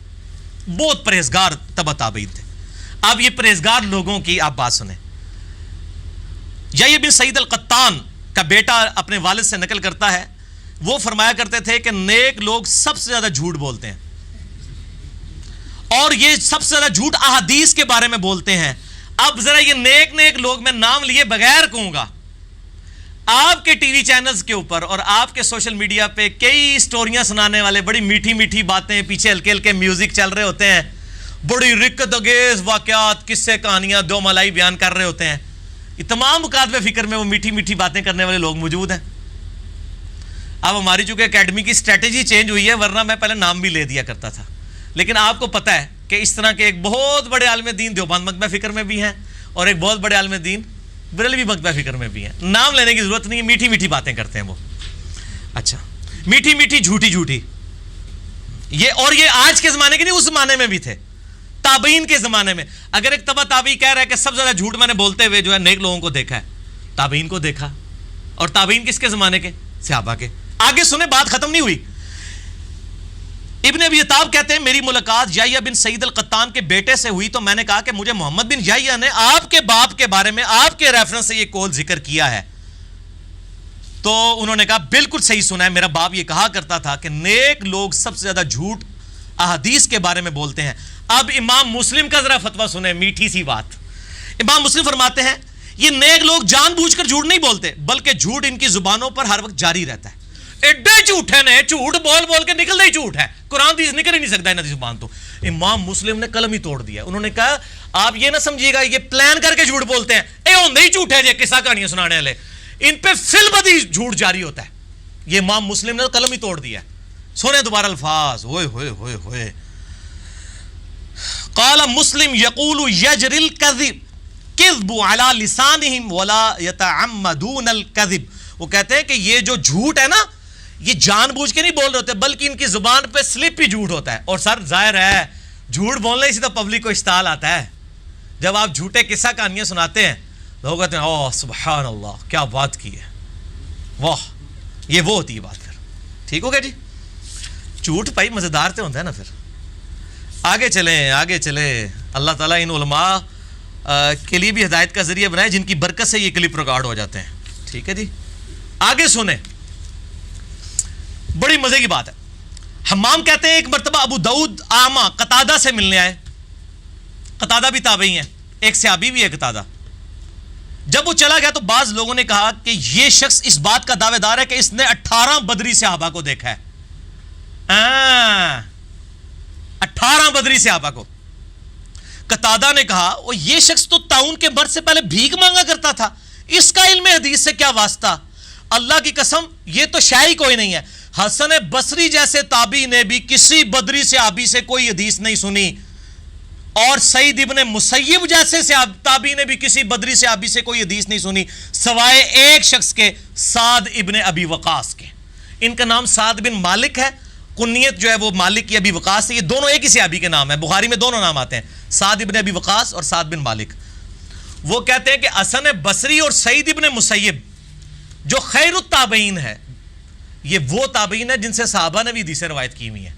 بہت پرہیزگار تبع تابعین تھے. اب یہ پرہیزگار لوگوں کی آپ بات سنیں. یحییٰ بن سعید القطان کا بیٹا اپنے والد سے نقل کرتا ہے، وہ فرمایا کرتے تھے کہ نیک لوگ سب سے زیادہ جھوٹ بولتے ہیں، اور یہ سب سے زیادہ جھوٹ احادیث کے بارے میں بولتے ہیں. اب ذرا یہ نیک لوگ میں نام لیے بغیر کہوں گا، آپ کے ٹی وی چینلز کے اوپر اور آپ کے سوشل میڈیا پہ کئی سٹوریاں سنانے والے بڑی میٹھی میٹھی باتیں، پیچھے ہلکے ہلکے میوزک چل رہے ہوتے ہیں، بڑی رکت انگیز واقعات، قصے، کہانیاں، دو ملائی بیان کر رہے ہوتے ہیں. یہ تمام مکاتبہ فکر میں وہ میٹھی میٹھی باتیں کرنے والے لوگ موجود ہیں. اب ہماری چونکہ اکیڈمی کی اسٹریٹجی چینج ہوئی ہے، ورنہ میں پہلے نام بھی لے دیا کرتا تھا. لیکن آپ کو پتہ ہے کہ اس طرح کے ایک بہت بڑے عالم دین دیوبند مکتبہ فکر میں بھی ہیں اور ایک بہت بڑے عالم دین بریلوی مکتبہ فکر میں بھی ہیں. نام لینے کی ضرورت نہیں ہے، میٹھی میٹھی باتیں کرتے ہیں وہ. اچھا میٹھی میٹھی جھوٹی جھوٹی، یہ آج کے زمانے کے نہیں، اس زمانے میں بھی تھے، تابعین کے زمانے میں. اگر ایک تبع تابعی کہہ رہا ہے کہ سب سے زیادہ جھوٹ میں نے بولتے ہوئے جو ہے نیک لوگوں کو دیکھا ہے، تابعین کو دیکھا. اور تابعین کس کے زمانے کے؟ صحابہ کے. آگے سنیں، بات ختم نہیں ہوئی. ابن ابی عتاب کہتے ہیں میری ملاقات یحییٰ بن سعید القطان کے بیٹے سے ہوئی تو میں نے کہا کہ مجھے محمد بن یحییٰ نے آپ کے باپ کے بارے میں آپ کے ریفرنس سے یہ قول ذکر کیا ہے. تو انہوں نے کہا بالکل صحیح سنا ہے، میرا باپ یہ کہا کرتا تھا کہ نیک لوگ سب سے زیادہ جھوٹ احادیث کے بارے میں بولتے ہیں. اب امام مسلم کا ذرا فتویٰ سنیں، میٹھی سی بات. امام مسلم فرماتے ہیں یہ نیک لوگ جان بوجھ کر جھوٹ نہیں بولتے، بلکہ جھوٹ ان کی زبانوں پر ہر وقت جاری رہتا ہے. ایڈے جھوٹے نے، جھوٹ بول بول کے نکلتا ہی جھوٹ ہے، قرآن حدیث نکل ہی نہیں سکتا انہاں دی زبان تو. امام مسلم نے قلم ہی توڑ دیا. انہوں نے کہا آپ یہ نہ سمجھیے گا یہ پلان کر کے جھوٹ بولتے ہیں، اے ہوندے ہی جھوٹ ہے، یہ قصہ کہانیاں سنانے والے، ان پہ فی البدی جھوٹ جاری ہوتا ہے. یہ امام مسلم نے قلم ہی توڑ دیا. سنیں دوبارہ الفاظ. ہوئے ہوئے ہوئے ہوئے. قال مسلم یقول یجری الکذب علی لسانہم ولا یتعمدون الکذب. وہ کہتے ہیں کہ یہ جو جھوٹ ہے نا، یہ جان بوجھ کے نہیں بول رہے ہوتے، بلکہ ان کی زبان پہ سلپ ہی جھوٹ ہوتا ہے. اور سر ظاہر ہے جھوٹ بولنے سے تو پبلک کو اشتعال آتا ہے. جب آپ جھوٹے قصہ کہانیاں سناتے ہیں لوگ کہتے ہیں اوہ سبحان اللہ کیا بات کی ہے، واہ. یہ وہ ہوتی ہے بات. پھر ٹھیک ہو گیا جی. جھوٹ بھائی مزیدار تو ہوتا ہے نا. پھر آگے چلیں. اللہ تعالیٰ ان علماء کے لیے بھی ہدایت کا ذریعہ بنائے جن کی برکت سے یہ کلپ ریکارڈ ہو جاتے ہیں. ٹھیک ہے جی, آگے سنیں, بڑی مزے کی بات ہے. حمام کہتے ہیں ایک مرتبہ ابو داؤد آما قتادہ سے ملنے آئے. قتادہ بھی تابعی ہیں, ایک صحابی بھی ہے قتادہ. جب وہ چلا گیا تو بعض لوگوں نے کہا کہ یہ شخص اس بات کا دعوے دار ہے کہ اس نے 18 بدری صحابہ کو دیکھا ہے. 18 بدری صحابہ کو. قتادہ نے کہا وہ یہ شخص تو طاعون کے مرض سے پہلے بھیک مانگا کرتا تھا, اس کا علم حدیث سے کیا واسطہ؟ اللہ کی قسم یہ تو شاہی کوئی نہیں ہے. حسن بصری جیسے تابعی نے بھی کسی بدری صحابی سے کوئی حدیث نہیں سنی, اور سعید ابن مسیب جیسے تابعی نے بھی کسی بدری صحابی سے کوئی حدیث نہیں سنی سوائے ایک شخص کے, سعد ابن ابی وقاص کے. ان کا نام سعد بن مالک ہے, کنیت جو ہے وہ مالک یا ابی وقاص ہے. یہ دونوں ایک ہی صحابی کے نام ہیں, بخاری میں دونوں نام آتے ہیں, سعد ابن ابی وقاص اور سعد بن مالک. وہ کہتے ہیں کہ حسن بصری اور سعید ابن مسیب جو خیر التابعین ہے, یہ وہ تابعین ہیں جن سے صحابہ نے بھی حدیثیں روایت کی ہوئی ہیں.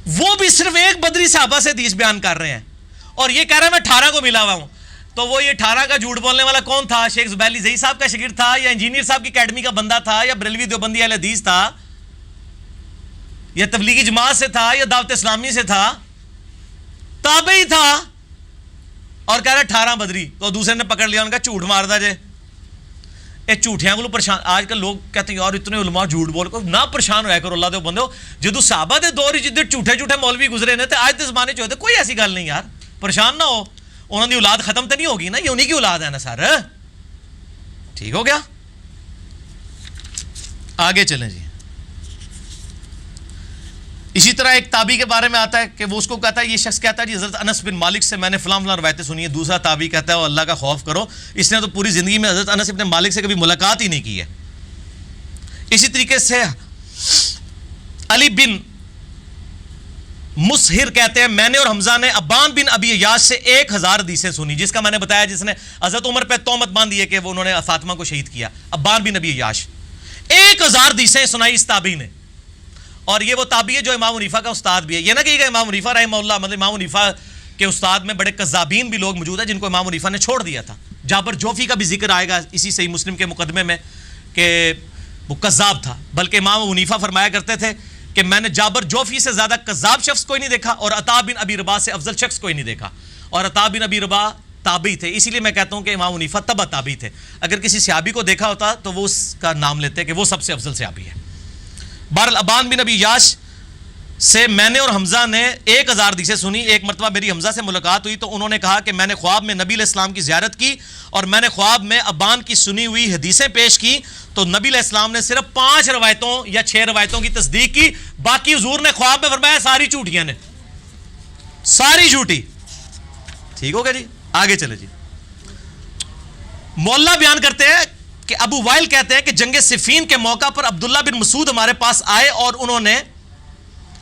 وہ بھی صرف ایک بدری صحابہ سے حدیث بیان کر رہے ہیں, اور یہ کہہ رہا ہے میں 18 کو ملا ہوا ہوں. تو وہ یہ 18 کا جھوٹ بولنے والا کون تھا؟ شیخ زبیر علی زئی صاحب کا شاگرد تھا, یا انجینئر صاحب کی اکیڈمی کا بندہ تھا, یا بریلوی دیوبندی اہل حدیث تھا, یا تبلیغی جماعت سے تھا, یا دعوت اسلامی سے تھا؟ تابعی تھا, اور کہہ رہا 18 بدری. تو دوسرے نے پکڑ لیا, ان کا جھوٹ مار دا جے. اے جھوٹیاں کو پریشان. آج کل لوگ کہتے ہیں یار اتنے علماء جھوٹ بول کو نہ پریشان ہویا کرو. اللہ دے بندے ہو, جدو صحابہ دے دور جدھر جھوٹے مولوی گزرے نے, تے آج دے زمانے چ ہوتے کوئی ایسی گل نہیں یار, پریشان نہ ہو. انہوں نے اولاد ختم تو نہیں ہوگی نا, یہ انہی کی اولاد ہے نا سر. ٹھیک ہو گیا, آگے چلیں جی. اسی طرح ایک تابعی کے بارے میں آتا ہے کہ وہ اس کو کہتا ہے, یہ شخص کہتا ہے جی حضرت انس بن مالک سے میں نے فلاں فلاں روایتیں سنی ہے. دوسرا تابعی کہتا ہے وہ اللہ کا خوف کرو, اس نے تو پوری زندگی میں حضرت انس بن مالک سے کبھی ملاقات ہی نہیں کی ہے. اسی طریقے سے علی بن مسہر کہتے ہیں میں نے اور حمزہ نے ابان بن ابی عیاش سے 1000 حدیثیں سنی, جس کا میں نے بتایا جس نے حضرت عمر پہ تہمت باندھی ہے کہ وہ انہوں نے فاطمہ کو شہید کیا. ابان بن ابی عیاش 1000 حدیثیں سنائی اس تابعی نے. اور یہ وہ تابعی ہے جو امام حنیفہ کا استاد بھی ہے. یہ نہ کہیے گا امام حنیفہ رحمہ اللہ, مطلب امام حنیفہ کے استاد میں بڑے کذابین بھی لوگ موجود ہیں جن کو امام حنیفہ نے چھوڑ دیا تھا. جابر جوفی کا بھی ذکر آئے گا اسی صحیح مسلم کے مقدمے میں کہ وہ کذاب تھا, بلکہ امام حنیفہ فرمایا کرتے تھے کہ میں نے جابر جوفی سے زیادہ کذاب شخص کوئی نہیں دیکھا, اور عطا بن ابی رباح سے افضل شخص کوئی نہیں دیکھا. اور عطا بن ابی رباح تابعی تھے, اسی لیے میں کہتا ہوں کہ امام حنیفہ تبع تابعی تھے. اگر کسی صحابی کو دیکھا ہوتا تو وہ اس کا نام لیتے کہ وہ سب سے افضل صحابی ہے. بہرحال ابان بن ابی عیاش سے میں نے اور حمزہ نے 1000 حدیثیں سنی. ایک مرتبہ میری حمزہ سے ملاقات ہوئی تو انہوں نے کہا کہ میں نے خواب میں نبی علیہ السلام کی زیارت کی, اور میں نے خواب میں ابان کی سنی ہوئی حدیثیں پیش کی, تو نبی علیہ السلام نے صرف 5 روایتوں یا 6 روایتوں کی تصدیق کی, باقی حضور نے خواب میں فرمایا ساری جھوٹیاں نے, ساری جھوٹی. ٹھیک ہو گیا جی, آگے چلے جی. مولا بیان کرتے ہیں کہ ابو وائل کہتے ہیں کہ جنگ صفین کے موقع پر عبداللہ بن مسعود ہمارے پاس آئے اور انہوں نے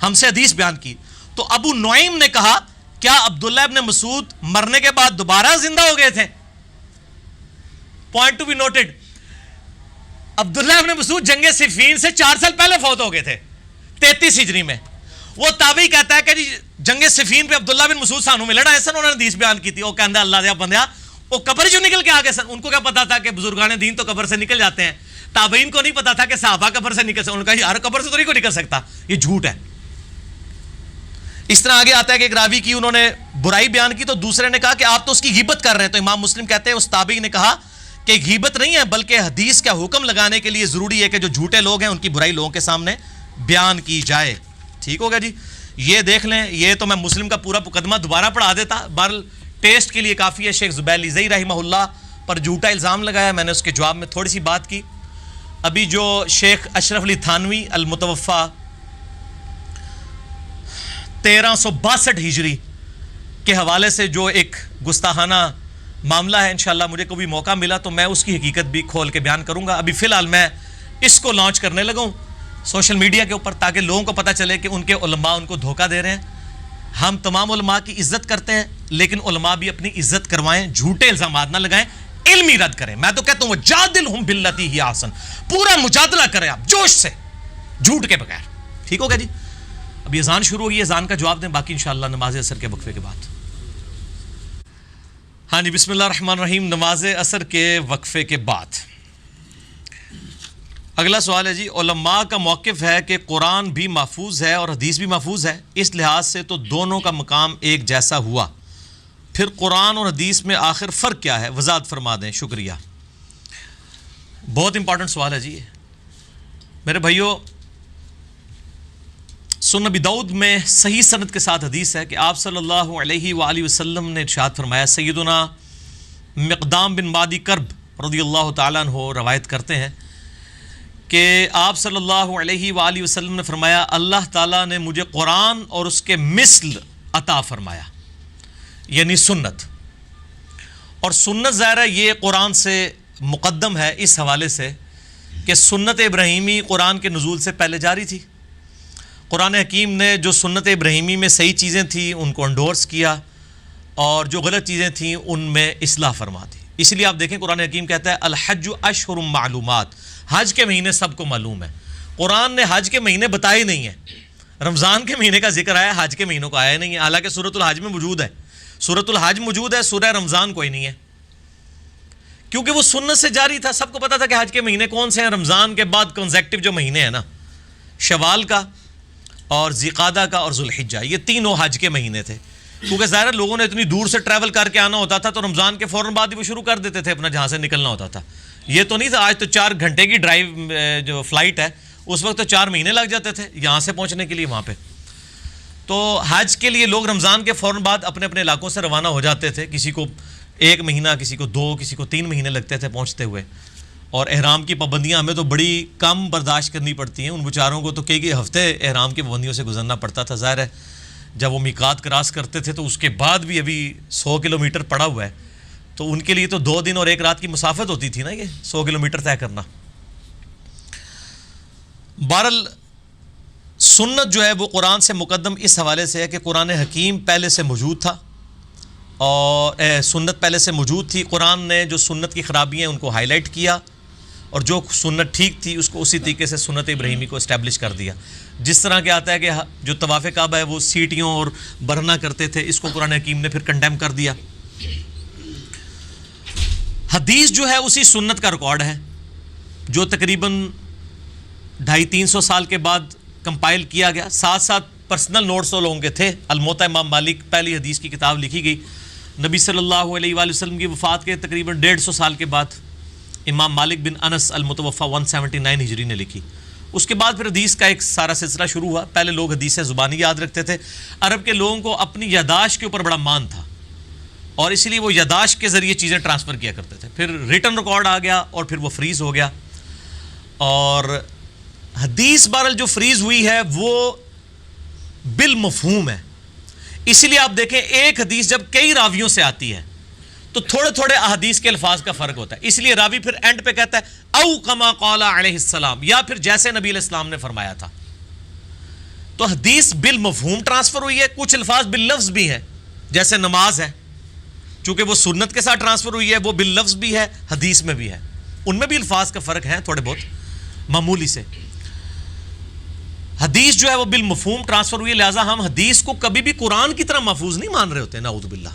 ہم سے حدیث بیان کی. تو ابو نعیم نے کہا کیا عبداللہ ابن مسعود مرنے کے بعد دوبارہ زندہ ہو گئے تھے؟ پوائنٹ ٹو بی نوٹڈ, عبداللہ ابن مسعود جنگ صفین سے 4 سال پہلے فوت ہو گئے تھے 33 ہجری میں. وہ تابعی کہتا ہے کہ جی جنگ صفین پہ عبداللہ بن مسعود سانو ملنا ہے سن, انہوں نے حدیث بیان کی تھی. وہ کہندا اللہ دیا بندیا وہ قبر جو نکل کے آ گئے سن. ان کو کیا پتا تھا کہ بزرگان دین تو قبر سے نکل جاتے ہیں, تابعین کو نہیں پتا تھا کہ صحابہ قبر سے نکل سکتے. انہوں نے کہا یار قبر سے تو نہیں کوئی نکل سکتا, یہ جھوٹ ہے. اس طرح آگے آتا ہے کہ ایک راوی کی انہوں نے برائی بیان کی تو دوسرے نے کہا کہ آپ تو اس کی غیبت کر رہے ہیں. تو امام مسلم کہتے ہیں اس تابعی نے کہا کہ غیبت نہیں ہے بلکہ حدیث کا حکم لگانے کے لیے ضروری ہے کہ جو جھوٹے لوگ ہیں ان کی برائی لوگوں کے سامنے بیان کی جائے. ٹھیک ہوگا جی, یہ دیکھ لیں. یہ تو میں مسلم کا پورا مقدمہ دوبارہ پڑھا دیتا, بہرحال ٹیسٹ کے لیے کافی ہے. شیخ زبیر علی زئی رحمہ اللہ پر جھوٹا الزام لگایا, میں نے اس کے جواب میں تھوڑی سی بات کی. ابھی جو شیخ اشرف علی تھانوی المتوفا 1362 ہجری کے حوالے سے جو ایک گستاخانہ معاملہ ہے, انشاءاللہ مجھے کبھی موقع ملا تو میں اس کی حقیقت بھی کھول کے بیان کروں گا. ابھی فی الحال میں اس کو لانچ کرنے لگا ہوں سوشل میڈیا کے اوپر, تاکہ لوگوں کو پتہ چلے کہ ان کے علماء ان کو دھوکہ دے رہے ہیں. ہم تمام علماء کی عزت کرتے ہیں, لیکن علماء بھی اپنی عزت کروائیں, جھوٹے الزامات نہ لگائیں, علمی رد کریں. میں تو کہتا ہوں وجادلہم باللتی ہی احسن, پورا مجادلہ کریں آپ جوش سے, جھوٹ کے بغیر. ٹھیک ہوگا جی؟ ابھی اذان شروع ہوگی، اذان کا جواب دیں، باقی انشاءاللہ نماز عصر کے وقفے کے بعد. ہاں جی، بسم اللہ الرحمن الرحیم. نماز عصر کے وقفے کے بعد اگلا سوال ہے جی، علماء کا موقف ہے کہ قرآن بھی محفوظ ہے اور حدیث بھی محفوظ ہے، اس لحاظ سے تو دونوں کا مقام ایک جیسا ہوا، پھر قرآن اور حدیث میں آخر فرق کیا ہے؟ وضاحت فرما دیں، شکریہ. بہت امپورٹنٹ سوال ہے جی یہ میرے بھائیوں. سنن ابی داؤد میں صحیح سند کے ساتھ حدیث ہے کہ آپ صلی اللہ علیہ وآلہ وسلم نے ارشاد فرمایا، سیدنا مقدام بن مادی کرب رضی اللہ تعالیٰ عنہ روایت کرتے ہیں کہ آپ صلی اللہ علیہ وآلہ وسلم نے فرمایا، اللہ تعالیٰ نے مجھے قرآن اور اس کے مثل عطا فرمایا، یعنی سنت. اور سنت ظاہر ہے یہ قرآن سے مقدم ہے اس حوالے سے کہ سنت ابراہیمی قرآن کے نزول سے پہلے جاری تھی. قرآن حکیم نے جو سنت ابراہیمی میں صحیح چیزیں تھیں ان کو انڈورس کیا اور جو غلط چیزیں تھیں ان میں اصلاح فرما دی. اس لیے آپ دیکھیں قرآن حکیم کہتا ہے الحج اشہر معلومات، حج کے مہینے سب کو معلوم ہے. قرآن نے حج کے مہینے بتائے نہیں ہیں، رمضان کے مہینے کا ذکر آیا، حج کے مہینوں کا آیا نہیں ہے، حالانکہ سورۃ الحج میں موجود ہے. سورۃ الحج موجود ہے، سورہ رمضان کوئی نہیں ہے، کیونکہ وہ سنت سے جاری تھا. سب کو پتا تھا کہ حج کے مہینے کون سے ہیں. رمضان کے بعد کنزیکٹیو جو مہینے ہیں نا، شوال کا اور ذیقعدہ کا اور ذوالحجہ، یہ تینوں حج کے مہینے تھے. کیونکہ ظاہر لوگوں نے اتنی دور سے ٹریول کر کے آنا ہوتا تھا تو رمضان کے فوراً بعد ہی وہ شروع کر دیتے تھے اپنا جہاں سے نکلنا ہوتا تھا. یہ تو نہیں تھا آج تو 4 گھنٹے کی ڈرائیو جو فلائٹ ہے، اس وقت تو 4 مہینے لگ جاتے تھے یہاں سے پہنچنے کے لیے وہاں پہ. تو حج کے لیے لوگ رمضان کے فوراً بعد اپنے اپنے علاقوں سے روانہ ہو جاتے تھے. کسی کو 1 مہینہ، کسی کو 2، کسی کو 3 مہینے لگتے تھے پہنچتے ہوئے. اور احرام کی پابندیاں ہمیں تو بڑی کم برداشت کرنی پڑتی ہیں، ان بیچاروں کو تو کئی ہفتے احرام کی پابندیوں سے گزرنا پڑتا تھا. ظاہر ہے جب وہ میقات کراس کرتے تھے تو اس کے بعد بھی ابھی 100 کلومیٹر پڑا ہوا ہے، تو ان کے لیے تو 2 دن اور 1 رات کی مسافت ہوتی تھی نا، یہ 100 کلومیٹر طے کرنا. بہرحال سنت جو ہے وہ قرآن سے مقدم اس حوالے سے ہے کہ قرآن حکیم پہلے سے موجود تھا اور سنت پہلے سے موجود تھی. قرآن نے جو سنت کی خرابیاں ہیں ان کو ہائی لائٹ کیا اور جو سنت ٹھیک تھی اس کو اسی طریقے سے سنت ابراہیمی کو اسٹیبلش کر دیا. جس طرح کہ آتا ہے کہ جو طواف کعبہ ہے وہ سیٹیوں اور برہنہ کرتے تھے، اس کو قرآن حکیم نے پھر کنڈیم کر دیا. حدیث جو ہے اسی سنت کا ریکارڈ ہے جو تقریباً 250-300 سال کے بعد کمپائل کیا گیا. ساتھ ساتھ پرسنل نوٹس تو لوگوں کے تھے. الموطا امام مالک پہلی حدیث کی کتاب لکھی گئی نبی صلی اللہ علیہ وآلہ وسلم کی وفات کے تقریباً 150 سال کے بعد امام مالک بن انس المتوفی 179 ہجری نے لکھی. اس کے بعد پھر حدیث کا ایک سارا سلسلہ شروع ہوا. پہلے لوگ حدیثیں زبانی یاد رکھتے تھے. عرب کے لوگوں کو اپنی یاداشت کے اوپر بڑا مان تھا اور اسی لیے وہ یاداشت کے ذریعے چیزیں ٹرانسفر کیا کرتے تھے. پھر ریٹن ریکارڈ آ گیا اور پھر وہ فریز ہو گیا. اور حدیث بہرحال جو فریز ہوئی ہے وہ بالمفہوم ہے. اسی لیے آپ دیکھیں ایک حدیث جب کئی راویوں سے آتی ہے تو تھوڑے تھوڑے احادیث کے الفاظ کا فرق ہوتا ہے. اس لیے راوی پھر اینڈ پہ کہتا ہے او کما قال علیہ السلام، یا پھر جیسے نبی علیہ السلام نے فرمایا تھا. تو حدیث بالمفہوم ٹرانسفر ہوئی ہے. کچھ الفاظ باللفظ بھی ہیں جیسے نماز ہے، چونکہ وہ سنت کے ساتھ ٹرانسفر ہوئی ہے، وہ باللفظ بھی ہے، حدیث میں بھی ہے. ان میں بھی الفاظ کا فرق ہے تھوڑے بہت معمولی سے. حدیث جو ہے وہ بالمفہوم ٹرانسفر ہوئی ہے، لہٰذا ہم حدیث کو کبھی بھی قرآن کی طرح محفوظ نہیں مان رہے ہوتے. نعوذ باللہ.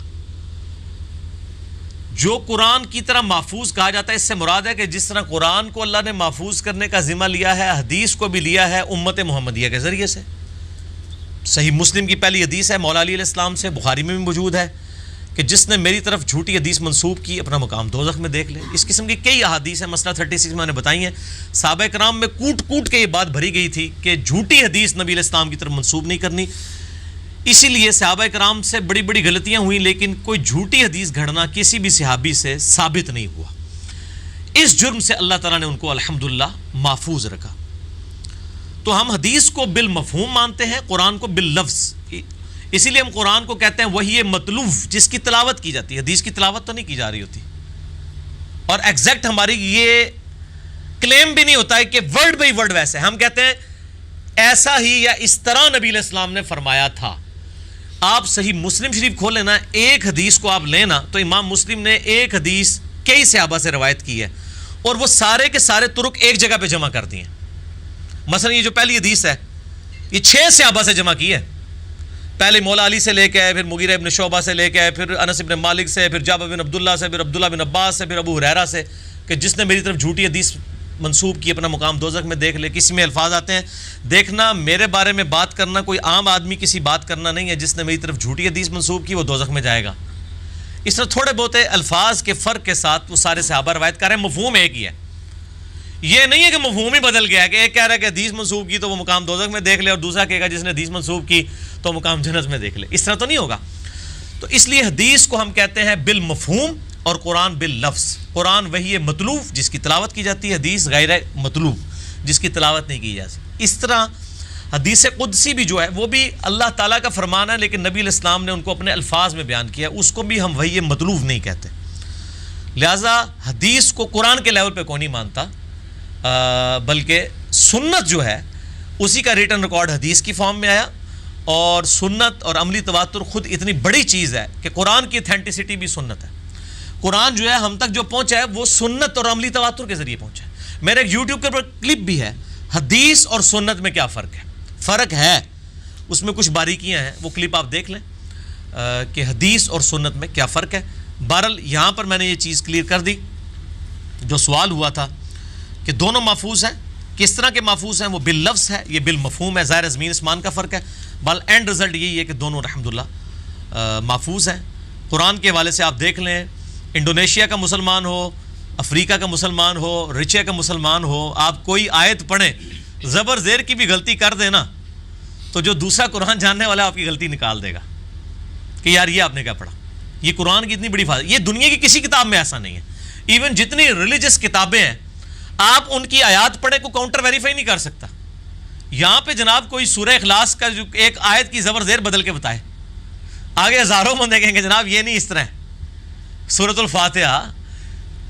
جو قرآن کی طرح محفوظ کہا جاتا ہے اس سے مراد ہے کہ جس طرح قرآن کو اللہ نے محفوظ کرنے کا ذمہ لیا ہے، حدیث کو بھی لیا ہے امت محمدیہ کے ذریعے سے. صحیح مسلم کی پہلی حدیث ہے مولا علی علیہ السلام سے، بخاری میں بھی موجود ہے کہ جس نے میری طرف جھوٹی حدیث منسوب کی اپنا مقام دوزخ میں دیکھ لے. اس قسم کی کئی احادیث ہیں. مسئلہ 36 میں نے بتائی ہیں. صحابہ کرام میں کوٹ کوٹ کے یہ بات بھری گئی تھی کہ جھوٹی حدیث نبی علیہ السلام کی طرف منسوب نہیں کرنی. اسی لیے صحابہ کرام سے بڑی بڑی غلطیاں ہوئیں لیکن کوئی جھوٹی حدیث گھڑنا کسی بھی صحابی سے ثابت نہیں ہوا. اس جرم سے اللہ تعالیٰ نے ان کو الحمدللہ محفوظ رکھا. تو ہم حدیث کو بالمفہوم مانتے ہیں، قرآن کو باللفظ. اسی لیے ہم قرآن کو کہتے ہیں وہی مطلوب، جس کی تلاوت کی جاتی ہے. حدیث کی تلاوت تو نہیں کی جا رہی ہوتی. اور ایگزیکٹ ہماری یہ کلیم بھی نہیں ہوتا ہے کہ ورڈ بائی ورڈ ویسے. ہم کہتے ہیں ایسا ہی یا اس طرح نبی علیہ السلام نے فرمایا تھا. آپ صحیح مسلم شریف کھول لینا، ایک حدیث کو آپ لینا تو امام مسلم نے ایک حدیث کئی صحابہ سے روایت کی ہے اور وہ سارے کے سارے طرق ایک جگہ پہ جمع کر دیے. مثلا یہ جو پہلی حدیث ہے یہ 6 صحابہ سے جمع کی ہے. پہلے مولا علی سے لے کے آئے, پھر مغیرہ ابن شعبہ سے لے کے آئے, پھر انس ابن مالک سے, پھر جابر بن عبداللہ سے, پھر عبداللہ بن عباس سے, پھر ابو ہریرہ سے, کہ جس نے میری طرف جھوٹی حدیث منسوب کی اپنا مقام دوزخ میں دیکھ لے. کسی میں الفاظ آتے ہیں, دیکھنا میرے بارے میں بات کرنا کوئی عام آدمی کسی بات کرنا نہیں ہے, جس نے میری طرف جھوٹی حدیث منسوب کی وہ دوزخ میں جائے گا. اس طرح تھوڑے بہت الفاظ کے فرق کے ساتھ وہ سارے صحابہ روایت کر رہے ہیں, مفہوم ایک ہی ہے. یہ نہیں ہے کہ مفہوم ہی بدل گیا, کہ ایک کہہ رہا ہے کہ حدیث منسوب کی تو وہ مقام دوزخ میں دیکھ لے, اور دوسرا کہے گا جس نے حدیث منسوب کی تو مقام جنت میں دیکھ لے. اس طرح تو نہیں ہوگا. تو اس لیے حدیث کو ہم کہتے ہیں بالمفہوم اور قرآن باللفظ. قرآن وہی مطلوب جس کی تلاوت کی جاتی ہے, حدیث غیر مطلوب جس کی تلاوت نہیں کی جاتی. اس طرح حدیث قدسی بھی جو ہے وہ بھی اللہ تعالیٰ کا فرمان ہے, لیکن نبی علیہ السلام نے ان کو اپنے الفاظ میں بیان کیا, اس کو بھی ہم وہی مطلوب نہیں کہتے. لہٰذا حدیث کو قرآن کے لیول پہ کوئی نہیں مانتا, بلکہ سنت جو ہے اسی کا ریٹن ریکارڈ حدیث کی فارم میں آیا, اور سنت اور عملی تواتر خود اتنی بڑی چیز ہے کہ قرآن کی اتھینٹسٹی بھی سنت ہے. قرآن جو ہے ہم تک جو پہنچا ہے وہ سنت اور عملی تواتر کے ذریعے پہنچا ہے. میرے ایک یوٹیوب کے اوپر کلپ بھی ہے, حدیث اور سنت میں کیا فرق ہے. فرق ہے, اس میں کچھ باریکیاں ہیں, وہ کلپ آپ دیکھ لیں کہ حدیث اور سنت میں کیا فرق ہے. بہرحال یہاں پر میں نے یہ چیز کلیئر کر دی. جو سوال ہوا تھا کہ دونوں محفوظ ہیں, کس طرح کے محفوظ ہیں, وہ باللفظ ہے, یہ بالمفہوم ہے. ظاہر زمین اسمان کا فرق ہے, بل اینڈ رزلٹ یہی ہے کہ دونوں الحمدللہ محفوظ ہیں. قرآن کے حوالے سے آپ دیکھ لیں, انڈونیشیا کا مسلمان ہو, افریقہ کا مسلمان ہو, رچے کا مسلمان ہو, آپ کوئی آیت پڑھیں, زبر زیر کی بھی غلطی کر دیں نا, تو جو دوسرا قرآن جاننے والا آپ کی غلطی نکال دے گا کہ یار یہ آپ نے کیا پڑھا. یہ قرآن کی اتنی بڑی فائدہ, یہ دنیا کی کسی کتاب میں ایسا نہیں ہے. ایون جتنی ریلیجس کتابیں ہیں, آپ ان کی آیات پڑھیں کو کاؤنٹر ویریفائی نہیں کر سکتا. یہاں پہ جناب کوئی سورہ اخلاص کا جو ایک آیت کی زبر زیر بدل کے بتائے, آگے ہزاروں بندے کہیں گے جناب یہ نہیں اس طرح سورۃ الفاتحہ.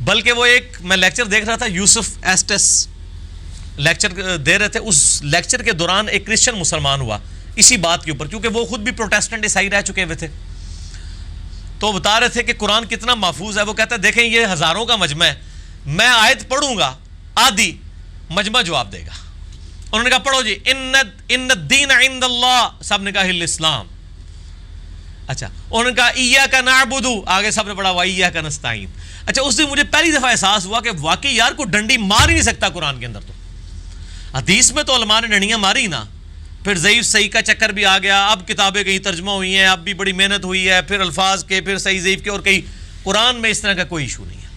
بلکہ وہ ایک میں لیکچر دیکھ رہا تھا, یوسف ایسٹس لیکچر دے رہے تھے, اس لیکچر کے دوران ایک کرسچن مسلمان ہوا اسی بات کے اوپر, کیونکہ وہ خود بھی پروٹیسٹنٹ عیسائی رہ چکے ہوئے تھے. تو بتا رہے تھے کہ قرآن کتنا محفوظ ہے. وہ کہتا ہے دیکھیں یہ ہزاروں کا مجمع ہے, میں آیت پڑھوں گا, آدھی مجمع جواب دے گا. انہوں نے کہا پڑھو جی, ان الدین عند اللہ, سب نے کہا الاسلام. اچھا, انہوں نے کہا ایاک نعبد, آگے سب نے پڑھا وایاک نستعین. اچھا, اس دن مجھے پہلی دفعہ احساس ہوا کہ واقعی یار کو ڈنڈی مار ہی نہیں سکتا قرآن کے اندر. تو حدیث میں تو علماء نے ڈنڈیاں ماری نا, پھر ضعیف صحیح کا چکر بھی آ گیا, اب کتابیں کہیں ترجمہ ہوئی ہیں, اب بھی بڑی محنت ہوئی ہے, پھر الفاظ کے, پھر صحیح ضعیف کے, اور کہیں قرآن میں اس طرح کا کوئی ایشو نہیں ہے.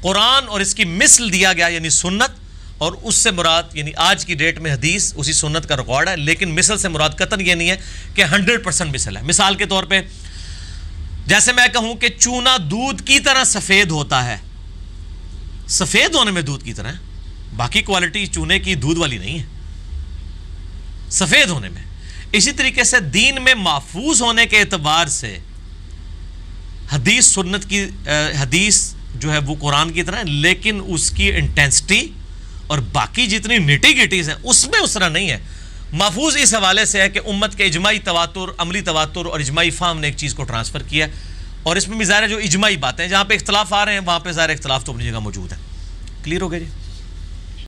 قرآن اور اس کی مثل دیا گیا یعنی سنت, اور اس سے مراد یعنی آج کی ڈیٹ میں حدیث اسی سنت کا ریکارڈ ہے. لیکن مثل سے مراد قطعاً یہ نہیں ہے کہ 100% مثل ہے. مثال کے طور پہ جیسے میں کہوں کہ چونا دودھ کی طرح سفید ہوتا ہے, سفید ہونے میں دودھ کی طرح ہے, باقی کوالٹی چونے کی دودھ والی نہیں ہے سفید ہونے میں. اسی طریقے سے دین میں محفوظ ہونے کے اعتبار سے حدیث سنت کی حدیث جو ہے وہ قرآن کی طرح ہے, لیکن اس کی انٹینسٹی اور باقی جتنی نٹی گٹیز ہیں اس میں اس طرح نہیں ہے. محفوظ اس حوالے سے ہے کہ امت کے اجماعی تواتر, عملی تواتر اور اجماعی فہم نے ایک چیز کو ٹرانسفر کیا, اور اس میں بھی ظاہر ہے جو اجماعی باتیں جہاں پہ اختلاف آ رہے ہیں وہاں پہ ظاہر اختلاف تو اپنی جگہ موجود ہے. کلیئر ہو گیا جی؟